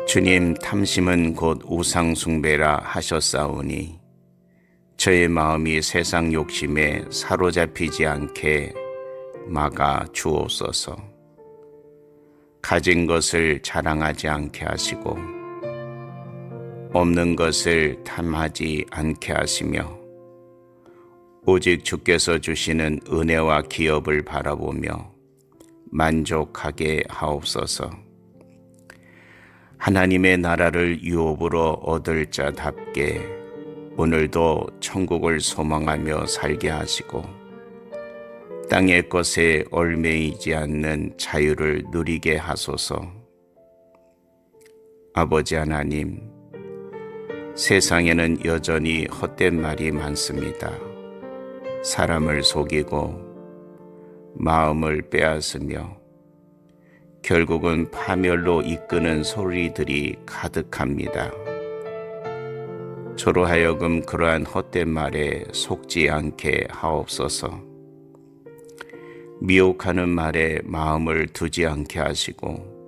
주님, 탐심은 곧 우상 숭배라 하셨사오니 저의 마음이 세상 욕심에 사로잡히지 않게 막아 주옵소서. 가진 것을 자랑하지 않게 하시고 없는 것을 탐하지 않게 하시며 오직 주께서 주시는 은혜와 기업을 바라보며 만족하게 하옵소서. 하나님의 나라를 유업으로 얻을 자답게 오늘도 천국을 소망하며 살게 하시고 땅의 것에 얽매이지 않는 자유를 누리게 하소서. 아버지 하나님, 세상에는 여전히 헛된 말이 많습니다. 사람을 속이고 마음을 빼앗으며 결국은 파멸로 이끄는 소리들이 가득합니다. 저로 하여금 그러한 헛된 말에 속지 않게 하옵소서. 미혹하는 말에 마음을 두지 않게 하시고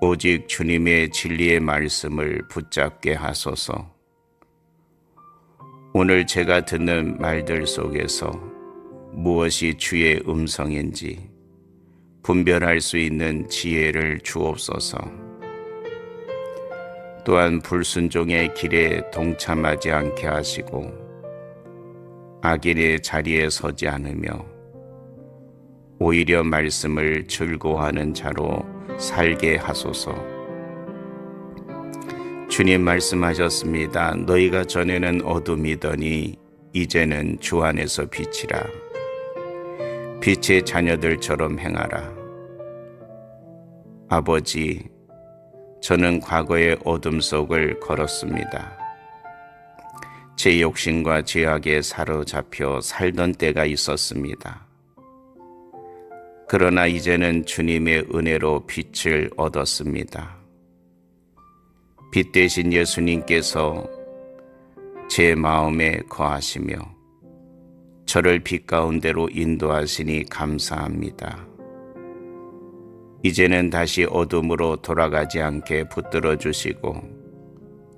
오직 주님의 진리의 말씀을 붙잡게 하소서. 오늘 제가 듣는 말들 속에서 무엇이 주의 음성인지 분별할 수 있는 지혜를 주옵소서. 또한 불순종의 길에 동참하지 않게 하시고 악인의 자리에 서지 않으며 오히려 말씀을 즐거워하는 자로 살게 하소서. 주님 말씀하셨습니다. 너희가 전에는 어둠이더니 이제는 주 안에서 빛이라. 빛의 자녀들처럼 행하라. 아버지, 저는 과거의 어둠 속을 걸었습니다. 제 욕심과 죄악에 사로잡혀 살던 때가 있었습니다. 그러나 이제는 주님의 은혜로 빛을 얻었습니다. 빛 대신 예수님께서 제 마음에 거하시며 저를 빛 가운데로 인도하시니 감사합니다. 이제는 다시 어둠으로 돌아가지 않게 붙들어 주시고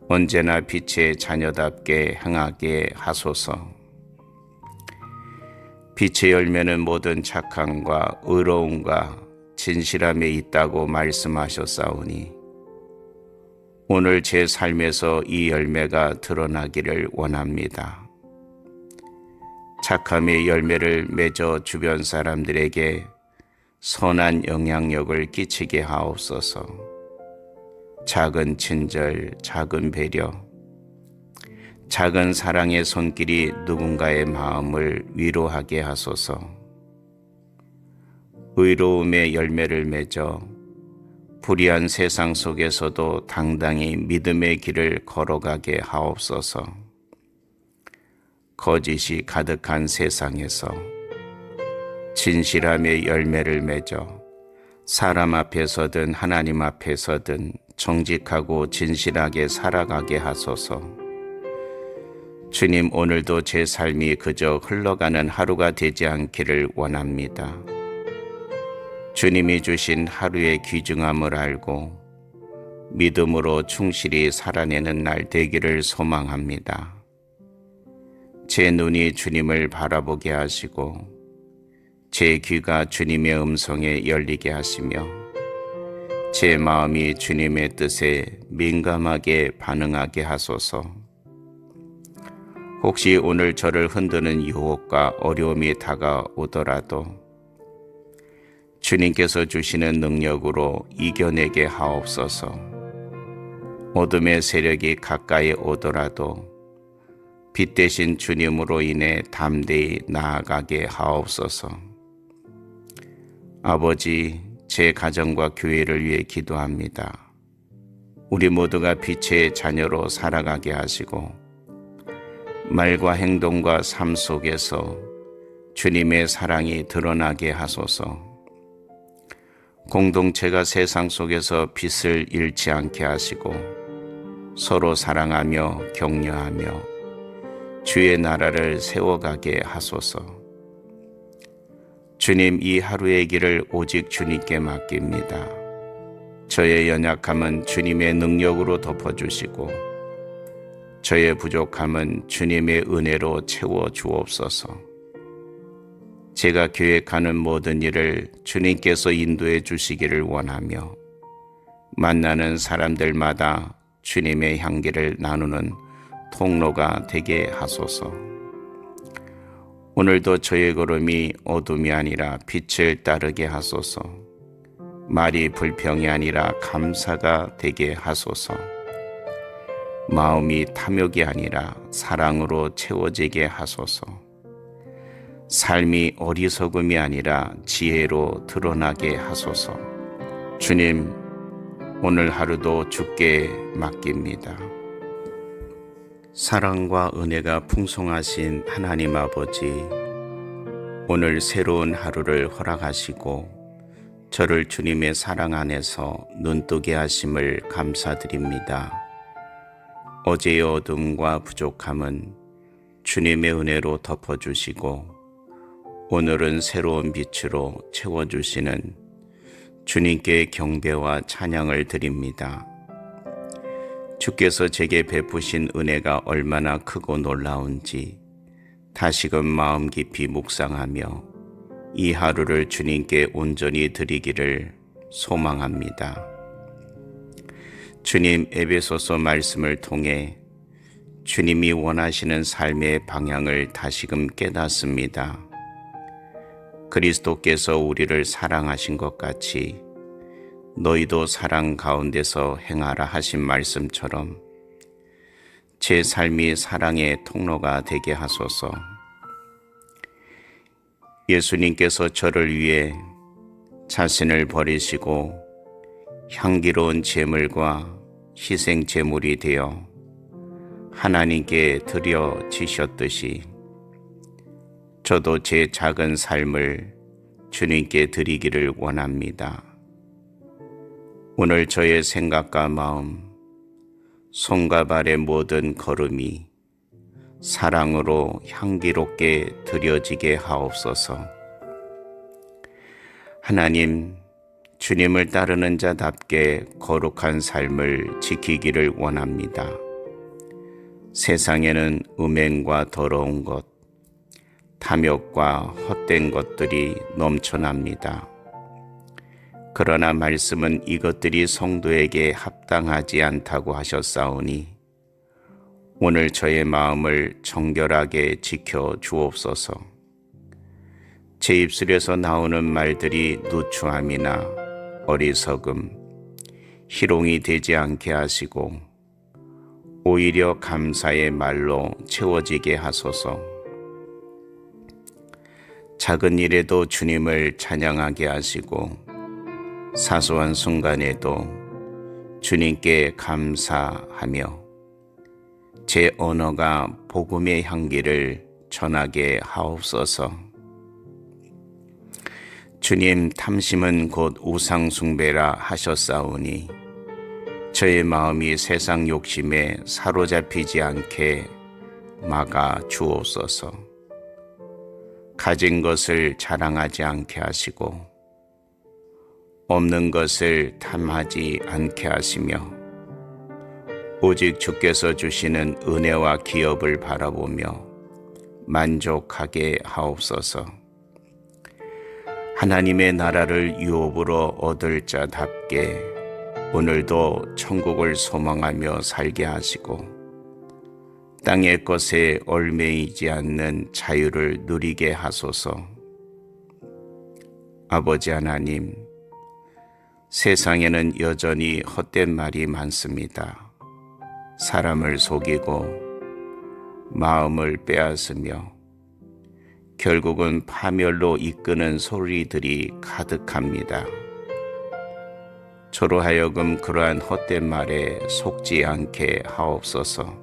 언제나 빛의 자녀답게 행하게 하소서. 빛의 열매는 모든 착함과 의로움과 진실함에 있다고 말씀하셨사오니 오늘 제 삶에서 이 열매가 드러나기를 원합니다. 착함의 열매를 맺어 주변 사람들에게 선한 영향력을 끼치게 하옵소서. 작은 친절, 작은 배려, 작은 사랑의 손길이 누군가의 마음을 위로하게 하소서. 의로움의 열매를 맺어 불의한 세상 속에서도 당당히 믿음의 길을 걸어가게 하옵소서. 거짓이 가득한 세상에서 진실함의 열매를 맺어 사람 앞에서든 하나님 앞에서든 정직하고 진실하게 살아가게 하소서. 주님, 오늘도 제 삶이 그저 흘러가는 하루가 되지 않기를 원합니다. 주님이 주신 하루의 귀중함을 알고 믿음으로 충실히 살아내는 날 되기를 소망합니다. 제 눈이 주님을 바라보게 하시고 제 귀가 주님의 음성에 열리게 하시며 제 마음이 주님의 뜻에 민감하게 반응하게 하소서. 혹시 오늘 저를 흔드는 유혹과 어려움이 다가오더라도 주님께서 주시는 능력으로 이겨내게 하옵소서. 어둠의 세력이 가까이 오더라도 빛 대신 주님으로 인해 담대히 나아가게 하옵소서. 아버지, 제 가정과 교회를 위해 기도합니다. 우리 모두가 빛의 자녀로 살아가게 하시고 말과 행동과 삶 속에서 주님의 사랑이 드러나게 하소서. 공동체가 세상 속에서 빛을 잃지 않게 하시고 서로 사랑하며 격려하며 주의 나라를 세워가게 하소서. 주님, 이 하루의 길을 오직 주님께 맡깁니다. 저의 연약함은 주님의 능력으로 덮어주시고 저의 부족함은 주님의 은혜로 채워주옵소서. 제가 계획하는 모든 일을 주님께서 인도해 주시기를 원하며 만나는 사람들마다 주님의 향기를 나누는 통로가 되게 하소서. 오늘도 저의 걸음이 어둠이 아니라 빛을 따르게 하소서. 말이 불평이 아니라 감사가 되게 하소서. 마음이 탐욕이 아니라 사랑으로 채워지게 하소서. 삶이 어리석음이 아니라 지혜로 드러나게 하소서. 주님, 오늘 하루도 주께 맡깁니다. 사랑과 은혜가 풍성하신 하나님 아버지, 오늘 새로운 하루를 허락하시고 저를 주님의 사랑 안에서 눈뜨게 하심을 감사드립니다. 어제의 어둠과 부족함은 주님의 은혜로 덮어주시고 오늘은 새로운 빛으로 채워주시는 주님께 경배와 찬양을 드립니다. 주께서 제게 베푸신 은혜가 얼마나 크고 놀라운지 다시금 마음 깊이 묵상하며 이 하루를 주님께 온전히 드리기를 소망합니다. 주님, 에베소서 말씀을 통해 주님이 원하시는 삶의 방향을 다시금 깨닫습니다. 그리스도께서 우리를 사랑하신 것 같이 너희도 사랑 가운데서 행하라 하신 말씀처럼 제 삶이 사랑의 통로가 되게 하소서. 예수님께서 저를 위해 자신을 버리시고 향기로운 제물과 희생 제물이 되어 하나님께 드려지셨듯이 저도 제 작은 삶을 주님께 드리기를 원합니다. 오늘 저의 생각과 마음, 손과 발의 모든 걸음이 사랑으로 향기롭게 드려지게 하옵소서. 하나님, 주님을 따르는 자답게 거룩한 삶을 지키기를 원합니다. 세상에는 음행과 더러운 것, 탐욕과 헛된 것들이 넘쳐납니다. 그러나 말씀은 이것들이 성도에게 합당하지 않다고 하셨사오니 오늘 저의 마음을 정결하게 지켜 주옵소서. 제 입술에서 나오는 말들이 누추함이나 어리석음, 희롱이 되지 않게 하시고 오히려 감사의 말로 채워지게 하소서. 작은 일에도 주님을 찬양하게 하시고 사소한 순간에도 주님께 감사하며 제 언어가 복음의 향기를 전하게 하옵소서. 주님, 탐심은 곧 우상 숭배라 하셨사오니 저의 마음이 세상 욕심에 사로잡히지 않게 막아 주옵소서. 가진 것을 자랑하지 않게 하시고 없는 것을 탐하지 않게 하시며 오직 주께서 주시는 은혜와 기업을 바라보며 만족하게 하옵소서. 하나님의 나라를 유업으로 얻을 자답게 오늘도 천국을 소망하며 살게 하시고 땅의 것에 얽매이지 않는 자유를 누리게 하소서. 아버지 하나님, 세상에는 여전히 헛된 말이 많습니다. 사람을 속이고 마음을 빼앗으며 결국은 파멸로 이끄는 소리들이 가득합니다. 저로 하여금 그러한 헛된 말에 속지 않게 하옵소서.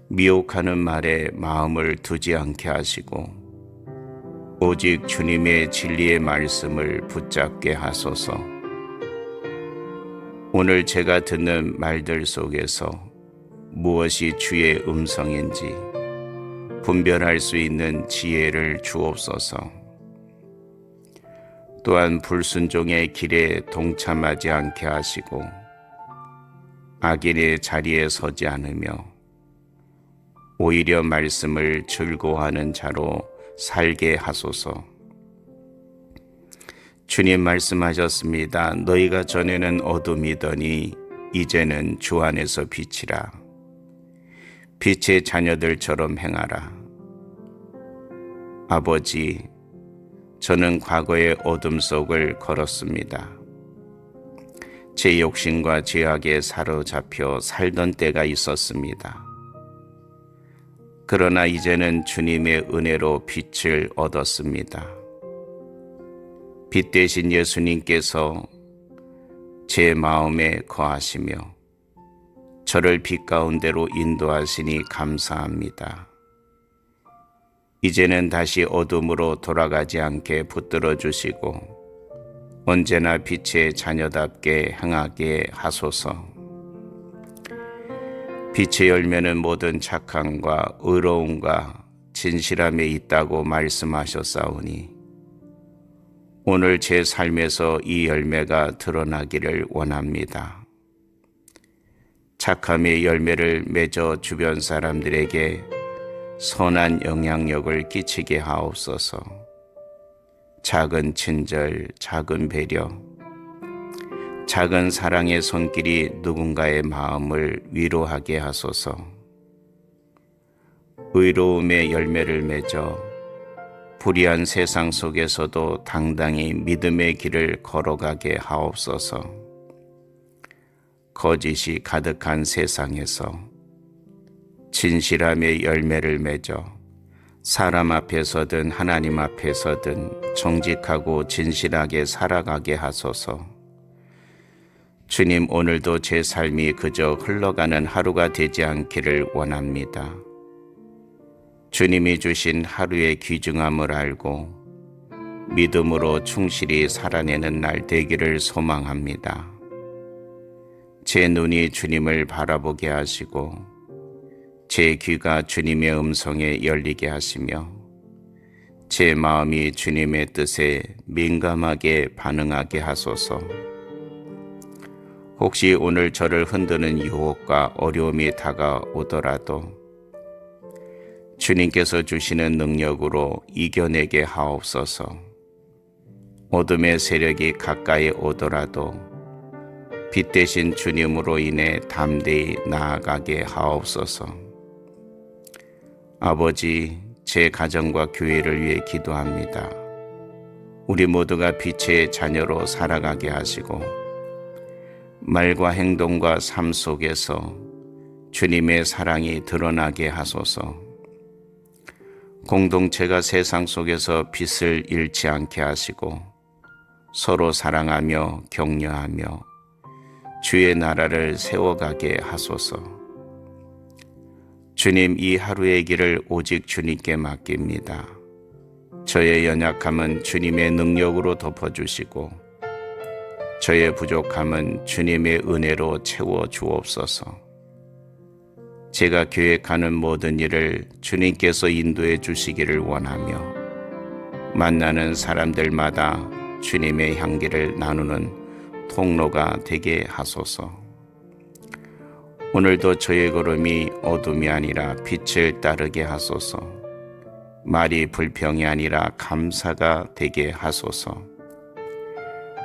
미혹하는 말에 마음을 두지 않게 하시고 오직 주님의 진리의 말씀을 붙잡게 하소서. 오늘 제가 듣는 말들 속에서 무엇이 주의 음성인지 분별할 수 있는 지혜를 주옵소서. 또한 불순종의 길에 동참하지 않게 하시고 악인의 자리에 서지 않으며 오히려 말씀을 즐거워하는 자로 살게 하소서. 주님 말씀하셨습니다. 너희가 전에는 어둠이더니 이제는 주 안에서 빛이라. 빛의 자녀들처럼 행하라. 아버지, 저는 과거의 어둠 속을 걸었습니다. 제 욕심과 죄악에 사로잡혀 살던 때가 있었습니다. 그러나 이제는 주님의 은혜로 빛을 얻었습니다. 빛 대신 예수님께서 제 마음에 거하시며 저를 빛 가운데로 인도하시니 감사합니다. 이제는 다시 어둠으로 돌아가지 않게 붙들어 주시고 언제나 빛의 자녀답게 행하게 하소서. 빛의 열매는 모든 착함과 의로움과 진실함에 있다고 말씀하셨사오니 오늘 제 삶에서 이 열매가 드러나기를 원합니다. 착함의 열매를 맺어 주변 사람들에게 선한 영향력을 끼치게 하옵소서. 작은 친절, 작은 배려, 작은 사랑의 손길이 누군가의 마음을 위로하게 하소서. 의로움의 열매를 맺어 불의한 세상 속에서도 당당히 믿음의 길을 걸어가게 하옵소서. 거짓이 가득한 세상에서 진실함의 열매를 맺어 사람 앞에서든 하나님 앞에서든 정직하고 진실하게 살아가게 하소서. 주님, 오늘도 제 삶이 그저 흘러가는 하루가 되지 않기를 원합니다. 주님이 주신 하루의 귀중함을 알고 믿음으로 충실히 살아내는 날 되기를 소망합니다. 제 눈이 주님을 바라보게 하시고 제 귀가 주님의 음성에 열리게 하시며 제 마음이 주님의 뜻에 민감하게 반응하게 하소서. 혹시 오늘 저를 흔드는 유혹과 어려움이 다가오더라도 주님께서 주시는 능력으로 이겨내게 하옵소서. 어둠의 세력이 가까이 오더라도 빛 대신 주님으로 인해 담대히 나아가게 하옵소서. 아버지, 제 가정과 교회를 위해 기도합니다. 우리 모두가 빛의 자녀로 살아가게 하시고 말과 행동과 삶 속에서 주님의 사랑이 드러나게 하소서. 공동체가 세상 속에서 빛을 잃지 않게 하시고 서로 사랑하며 격려하며 주의 나라를 세워가게 하소서. 주님, 이 하루의 길을 오직 주님께 맡깁니다. 저의 연약함은 주님의 능력으로 덮어주시고 저의 부족함은 주님의 은혜로 채워 주옵소서. 제가 계획하는 모든 일을 주님께서 인도해 주시기를 원하며 만나는 사람들마다 주님의 향기를 나누는 통로가 되게 하소서. 오늘도 저의 걸음이 어둠이 아니라 빛을 따르게 하소서. 말이 불평이 아니라 감사가 되게 하소서.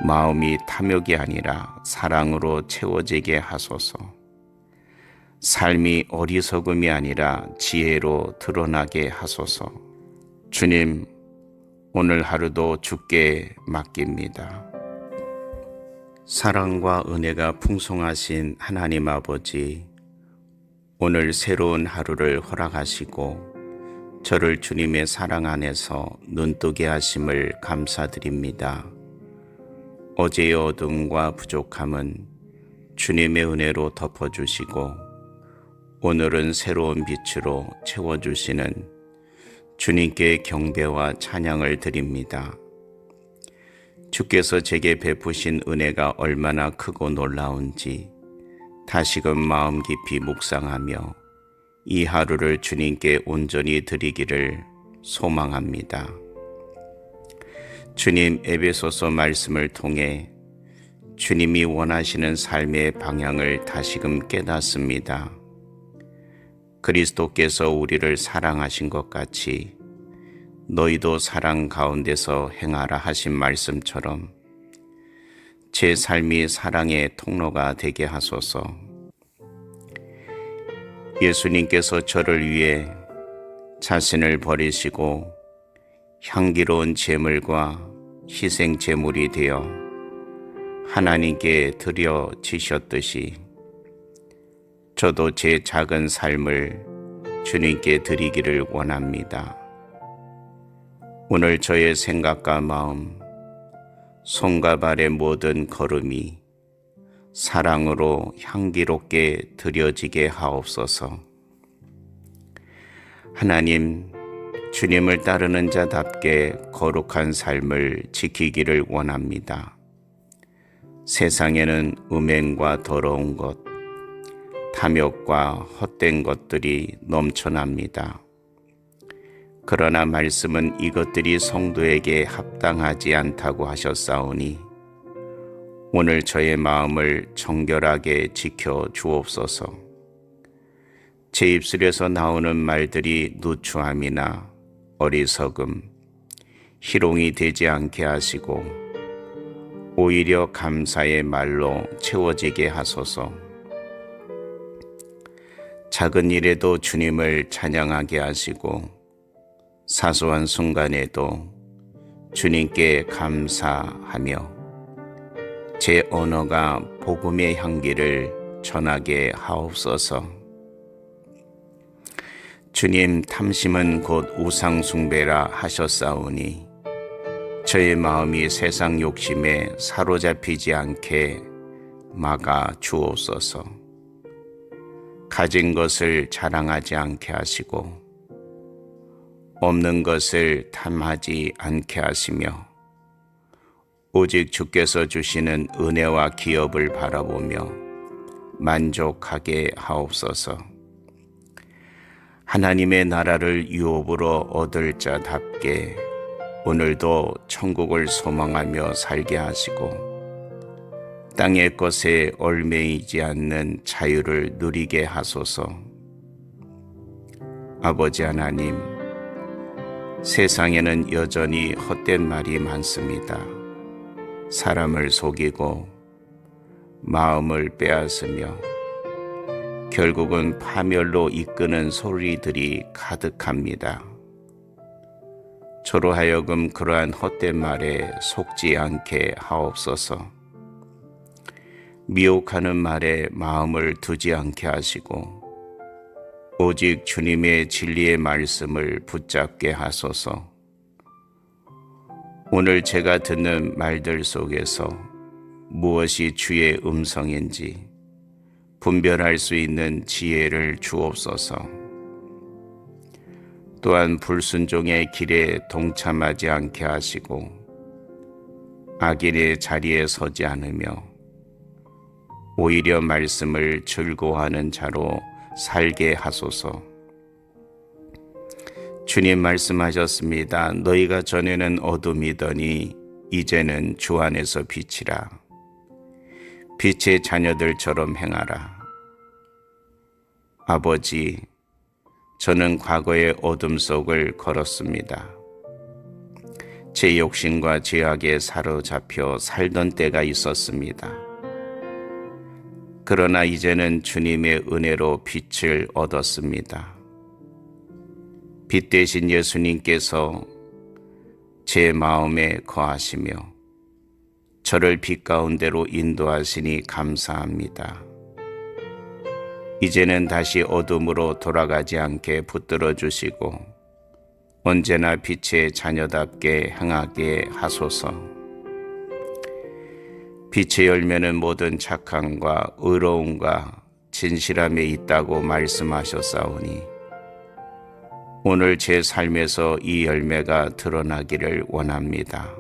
마음이 탐욕이 아니라 사랑으로 채워지게 하소서. 삶이 어리석음이 아니라 지혜로 드러나게 하소서. 주님, 오늘 하루도 주께 맡깁니다. 사랑과 은혜가 풍성하신 하나님 아버지, 오늘 새로운 하루를 허락하시고 저를 주님의 사랑 안에서 눈뜨게 하심을 감사드립니다. 어제의 어둠과 부족함은 주님의 은혜로 덮어주시고 오늘은 새로운 빛으로 채워주시는 주님께 경배와 찬양을 드립니다. 주께서 제게 베푸신 은혜가 얼마나 크고 놀라운지 다시금 마음 깊이 묵상하며 이 하루를 주님께 온전히 드리기를 소망합니다. 주님, 에베소서 말씀을 통해 주님이 원하시는 삶의 방향을 다시금 깨닫습니다. 그리스도께서 우리를 사랑하신 것 같이 너희도 사랑 가운데서 행하라 하신 말씀처럼 제 삶이 사랑의 통로가 되게 하소서. 예수님께서 저를 위해 자신을 버리시고 향기로운 제물과 희생 제물이 되어 하나님께 드려지셨듯이 저도 제 작은 삶을 주님께 드리기를 원합니다. 오늘 저의 생각과 마음, 손과 발의 모든 걸음이 사랑으로 향기롭게 드려지게 하옵소서. 하나님, 주님을 따르는 자답게 거룩한 삶을 지키기를 원합니다. 세상에는 음행과 더러운 것, 탐욕과 헛된 것들이 넘쳐납니다. 그러나 말씀은 이것들이 성도에게 합당하지 않다고 하셨사오니 오늘 저의 마음을 정결하게 지켜 주옵소서. 제 입술에서 나오는 말들이 누추함이나 어리석음, 희롱이 되지 않게 하시고 오히려 감사의 말로 채워지게 하소서. 작은 일에도 주님을 찬양하게 하시고 사소한 순간에도 주님께 감사하며 제 언어가 복음의 향기를 전하게 하옵소서. 주님, 탐심은 곧 우상 숭배라 하셨사오니 저의 마음이 세상 욕심에 사로잡히지 않게 막아 주옵소서. 가진 것을 자랑하지 않게 하시고 없는 것을 탐하지 않게 하시며 오직 주께서 주시는 은혜와 기업을 바라보며 만족하게 하옵소서. 하나님의 나라를 유업으로 얻을 자답게 오늘도 천국을 소망하며 살게 하시고 땅의 것에 얽매이지 않는 자유를 누리게 하소서. 아버지 하나님, 세상에는 여전히 헛된 말이 많습니다. 사람을 속이고 마음을 빼앗으며 결국은 파멸로 이끄는 소리들이 가득합니다. 저로 하여금 그러한 헛된 말에 속지 않게 하옵소서. 미혹하는 말에 마음을 두지 않게 하시고 오직 주님의 진리의 말씀을 붙잡게 하소서. 오늘 제가 듣는 말들 속에서 무엇이 주의 음성인지 분별할 수 있는 지혜를 주옵소서. 또한 불순종의 길에 동참하지 않게 하시고 악인의 자리에 서지 않으며 오히려 말씀을 즐거워하는 자로 살게 하소서. 주님 말씀하셨습니다. 너희가 전에는 어둠이더니 이제는 주 안에서 빛이라. 빛의 자녀들처럼 행하라. 아버지, 저는 과거의 어둠 속을 걸었습니다. 제 욕심과 죄악에 사로잡혀 살던 때가 있었습니다. 그러나 이제는 주님의 은혜로 빛을 얻었습니다. 빛 대신 예수님께서 제 마음에 거하시며 저를 빛 가운데로 인도하시니 감사합니다. 이제는 다시 어둠으로 돌아가지 않게 붙들어 주시고 언제나 빛의 자녀답게 행하게 하소서. 빛의 열매는 모든 착함과 의로움과 진실함에 있다고 말씀하셨사오니 오늘 제 삶에서 이 열매가 드러나기를 원합니다.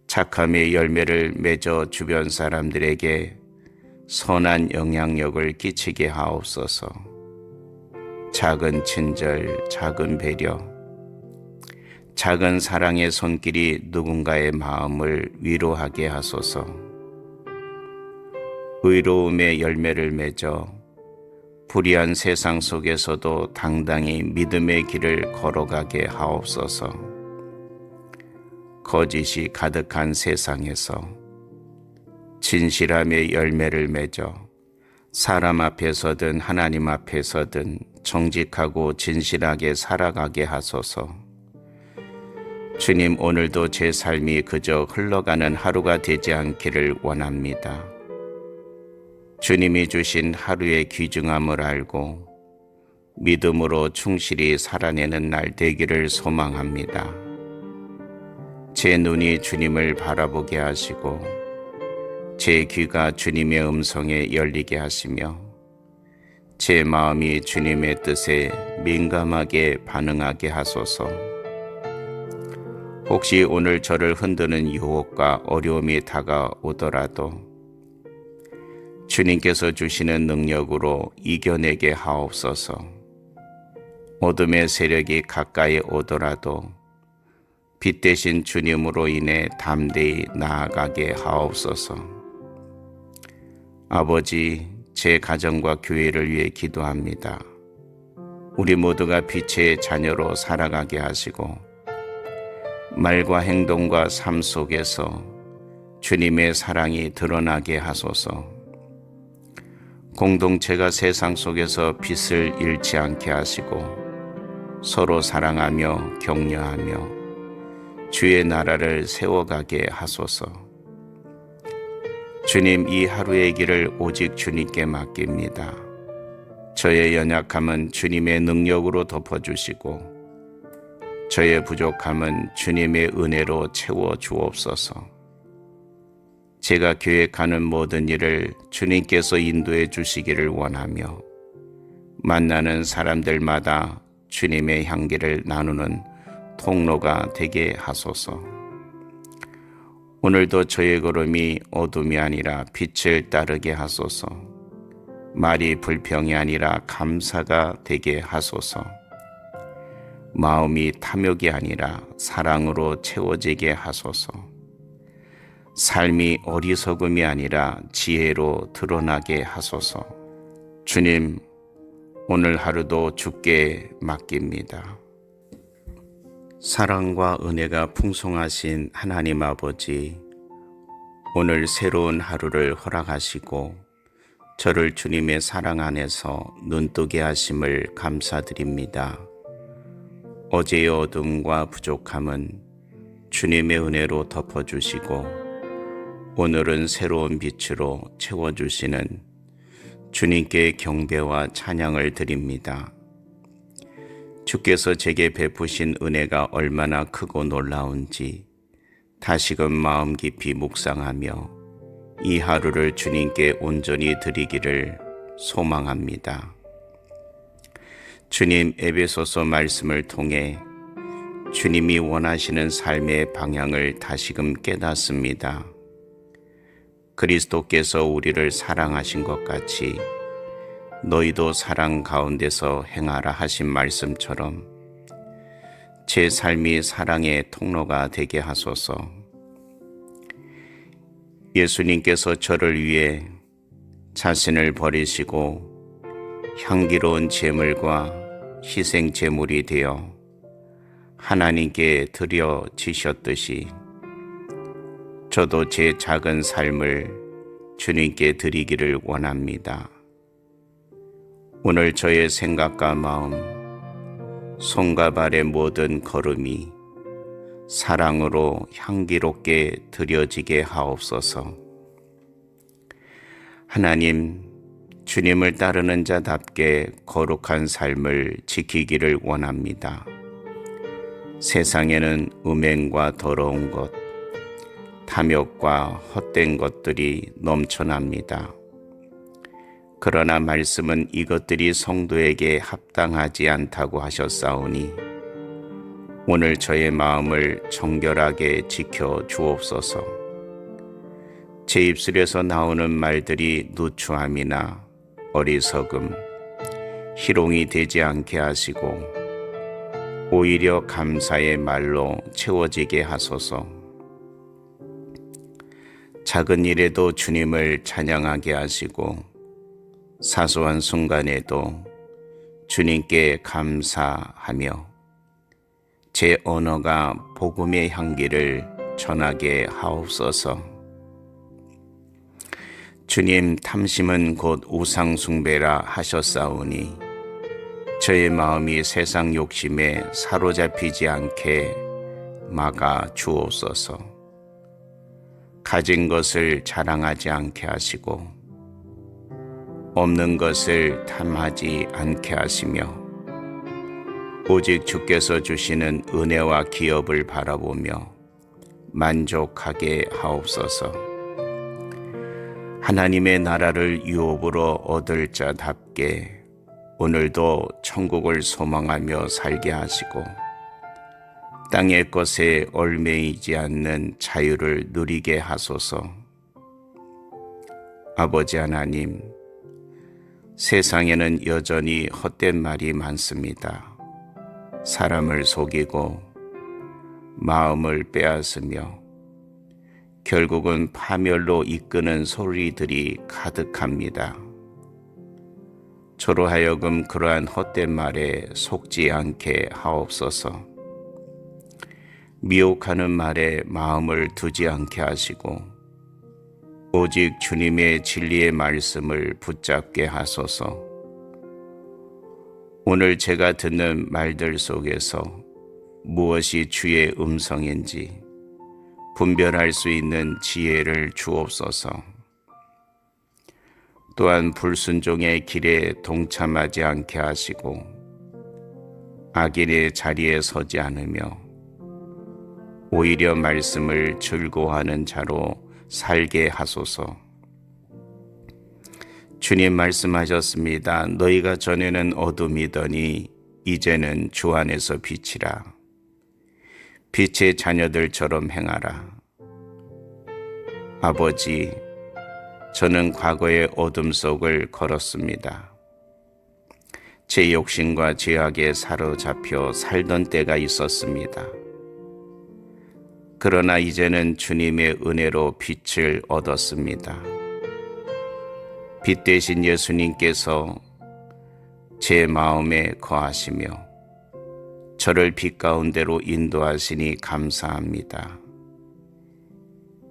착함의 열매를 맺어 주변 사람들에게 선한 영향력을 끼치게 하옵소서. 작은 친절, 작은 배려, 작은 사랑의 손길이 누군가의 마음을 위로하게 하소서. 의로움의 열매를 맺어 불의한 세상 속에서도 당당히 믿음의 길을 걸어가게 하옵소서. 거짓이 가득한 세상에서 진실함의 열매를 맺어 사람 앞에서든 하나님 앞에서든 정직하고 진실하게 살아가게 하소서. 주님, 오늘도 제 삶이 그저 흘러가는 하루가 되지 않기를 원합니다. 주님이 주신 하루의 귀중함을 알고 믿음으로 충실히 살아내는 날 되기를 소망합니다. 제 눈이 주님을 바라보게 하시고 제 귀가 주님의 음성에 열리게 하시며 제 마음이 주님의 뜻에 민감하게 반응하게 하소서. 혹시 오늘 저를 흔드는 유혹과 어려움이 다가오더라도 주님께서 주시는 능력으로 이겨내게 하옵소서. 어둠의 세력이 가까이 오더라도 빛 대신 주님으로 인해 담대히 나아가게 하옵소서. 아버지, 제 가정과 교회를 위해 기도합니다. 우리 모두가 빛의 자녀로 살아가게 하시고 말과 행동과 삶 속에서 주님의 사랑이 드러나게 하소서. 공동체가 세상 속에서 빛을 잃지 않게 하시고 서로 사랑하며 격려하며 주의 나라를 세워가게 하소서. 주님, 이 하루의 길을 오직 주님께 맡깁니다. 저의 연약함은 주님의 능력으로 덮어주시고 저의 부족함은 주님의 은혜로 채워주옵소서. 제가 계획하는 모든 일을 주님께서 인도해 주시기를 원하며 만나는 사람들마다 주님의 향기를 나누는 통로가 되게 하소서. 오늘도 저의 걸음이 어둠이 아니라 빛을 따르게 하소서. 말이 불평이 아니라 감사가 되게 하소서. 마음이 탐욕이 아니라 사랑으로 채워지게 하소서. 삶이 어리석음이 아니라 지혜로 드러나게 하소서. 주님, 오늘 하루도 주께 맡깁니다. 사랑과 은혜가 풍성하신 하나님 아버지, 오늘 새로운 하루를 허락하시고 저를 주님의 사랑 안에서 눈뜨게 하심을 감사드립니다. 어제의 어둠과 부족함은 주님의 은혜로 덮어주시고 오늘은 새로운 빛으로 채워주시는 주님께 경배와 찬양을 드립니다. 주께서 제게 베푸신 은혜가 얼마나 크고 놀라운지 다시금 마음 깊이 묵상하며 이 하루를 주님께 온전히 드리기를 소망합니다. 주님, 에베소서 말씀을 통해 주님이 원하시는 삶의 방향을 다시금 깨닫습니다. 그리스도께서 우리를 사랑하신 것 같이 너희도 사랑 가운데서 행하라 하신 말씀처럼 제 삶이 사랑의 통로가 되게 하소서. 예수님께서 저를 위해 자신을 버리시고 향기로운 제물과 희생 제물이 되어 하나님께 드려지셨듯이 저도 제 작은 삶을 주님께 드리기를 원합니다. 오늘 저의 생각과 마음, 손과 발의 모든 걸음이 사랑으로 향기롭게 드려지게 하옵소서. 하나님, 주님을 따르는 자답게 거룩한 삶을 지키기를 원합니다. 세상에는 음행과 더러운 것, 탐욕과 헛된 것들이 넘쳐납니다. 그러나 말씀은 이것들이 성도에게 합당하지 않다고 하셨사오니 오늘 저의 마음을 정결하게 지켜 주옵소서. 제 입술에서 나오는 말들이 누추함이나 어리석음, 희롱이 되지 않게 하시고 오히려 감사의 말로 채워지게 하소서. 작은 일에도 주님을 찬양하게 하시고 사소한 순간에도 주님께 감사하며 제 언어가 복음의 향기를 전하게 하옵소서. 주님, 탐심은 곧 우상 숭배라 하셨사오니 저의 마음이 세상 욕심에 사로잡히지 않게 막아 주옵소서. 가진 것을 자랑하지 않게 하시고 없는 것을 탐하지 않게 하시며 오직 주께서 주시는 은혜와 기업을 바라보며 만족하게 하옵소서. 하나님의 나라를 유업으로 얻을 자답게 오늘도 천국을 소망하며 살게 하시고 땅의 것에 얽매이지 않는 자유를 누리게 하소서. 아버지 하나님, 세상에는 여전히 헛된 말이 많습니다. 사람을 속이고 마음을 빼앗으며 결국은 파멸로 이끄는 소리들이 가득합니다. 저로 하여금 그러한 헛된 말에 속지 않게 하옵소서. 미혹하는 말에 마음을 두지 않게 하시고 오직 주님의 진리의 말씀을 붙잡게 하소서. 오늘 제가 듣는 말들 속에서 무엇이 주의 음성인지 분별할 수 있는 지혜를 주옵소서. 또한 불순종의 길에 동참하지 않게 하시고 악인의 자리에 서지 않으며 오히려 말씀을 즐거워하는 자로 살게 하소서. 주님 말씀하셨습니다. 너희가 전에는 어둠이더니 이제는 주 안에서 빛이라. 빛의 자녀들처럼 행하라. 아버지, 저는 과거의 어둠 속을 걸었습니다. 제 욕심과 죄악에 사로잡혀 살던 때가 있었습니다. 그러나 이제는 주님의 은혜로 빛을 얻었습니다. 빛 대신 예수님께서 제 마음에 거하시며 저를 빛 가운데로 인도하시니 감사합니다.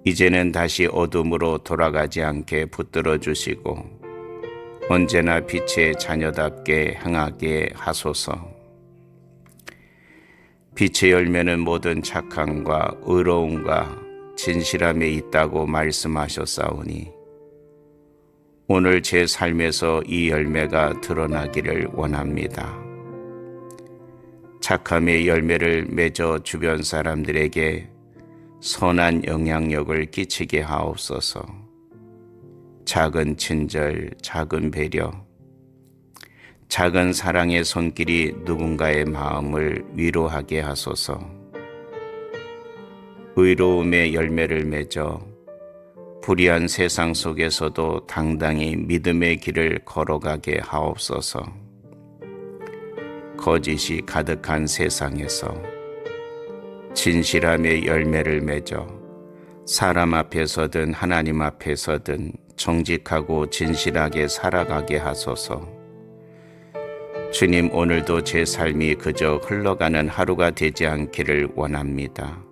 이제는 다시 어둠으로 돌아가지 않게 붙들어 주시고 언제나 빛의 자녀답게 행하게 하소서. 빛의 열매는 모든 착함과 의로움과 진실함에 있다고 말씀하셨사오니 오늘 제 삶에서 이 열매가 드러나기를 원합니다. 착함의 열매를 맺어 주변 사람들에게 선한 영향력을 끼치게 하옵소서. 작은 친절, 작은 배려, 작은 사랑의 손길이 누군가의 마음을 위로하게 하소서. 의로움의 열매를 맺어 불의한 세상 속에서도 당당히 믿음의 길을 걸어가게 하옵소서. 거짓이 가득한 세상에서 진실함의 열매를 맺어 사람 앞에서든 하나님 앞에서든 정직하고 진실하게 살아가게 하소서. 주님, 오늘도 제 삶이 그저 흘러가는 하루가 되지 않기를 원합니다.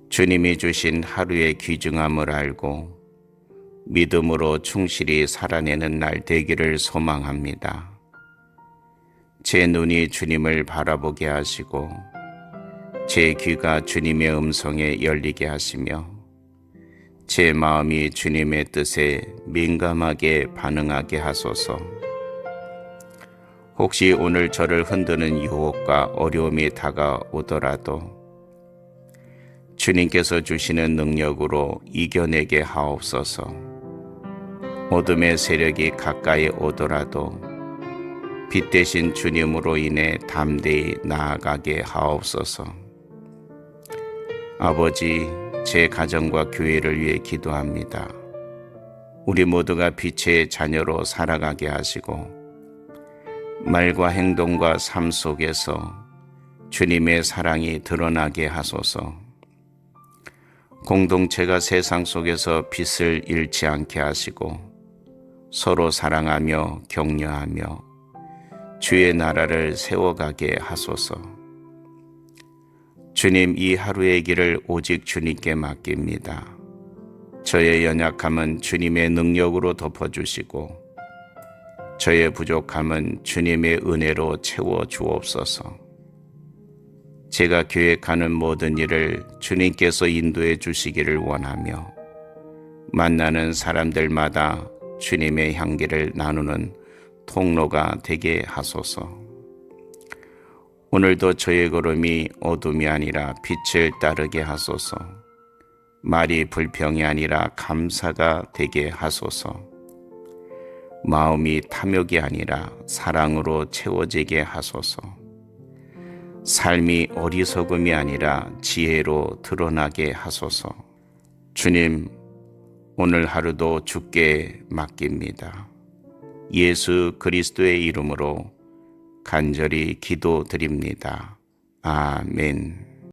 주님이 주신 하루의 귀중함을 알고 믿음으로 충실히 살아내는 날 되기를 소망합니다. 제 눈이 주님을 바라보게 하시고 제 귀가 주님의 음성에 열리게 하시며 제 마음이 주님의 뜻에 민감하게 반응하게 하소서. 혹시 오늘 저를 흔드는 유혹과 어려움이 다가오더라도 주님께서 주시는 능력으로 이겨내게 하옵소서. 어둠의 세력이 가까이 오더라도 빛 대신 주님으로 인해 담대히 나아가게 하옵소서. 아버지, 제 가정과 교회를 위해 기도합니다. 우리 모두가 빛의 자녀로 살아가게 하시고 말과 행동과 삶 속에서 주님의 사랑이 드러나게 하소서. 공동체가 세상 속에서 빛을 잃지 않게 하시고 서로 사랑하며 격려하며 주의 나라를 세워가게 하소서. 주님, 이 하루의 길을 오직 주님께 맡깁니다. 저의 연약함은 주님의 능력으로 덮어주시고 저의 부족함은 주님의 은혜로 채워주옵소서. 제가 계획하는 모든 일을 주님께서 인도해 주시기를 원하며 만나는 사람들마다 주님의 향기를 나누는 통로가 되게 하소서. 오늘도 저의 걸음이 어둠이 아니라 빛을 따르게 하소서. 말이 불평이 아니라 감사가 되게 하소서. 마음이 탐욕이 아니라 사랑으로 채워지게 하소서. 삶이 어리석음이 아니라 지혜로 드러나게 하소서. 주님, 오늘 하루도 주께 맡깁니다. 예수 그리스도의 이름으로 간절히 기도드립니다. 아멘.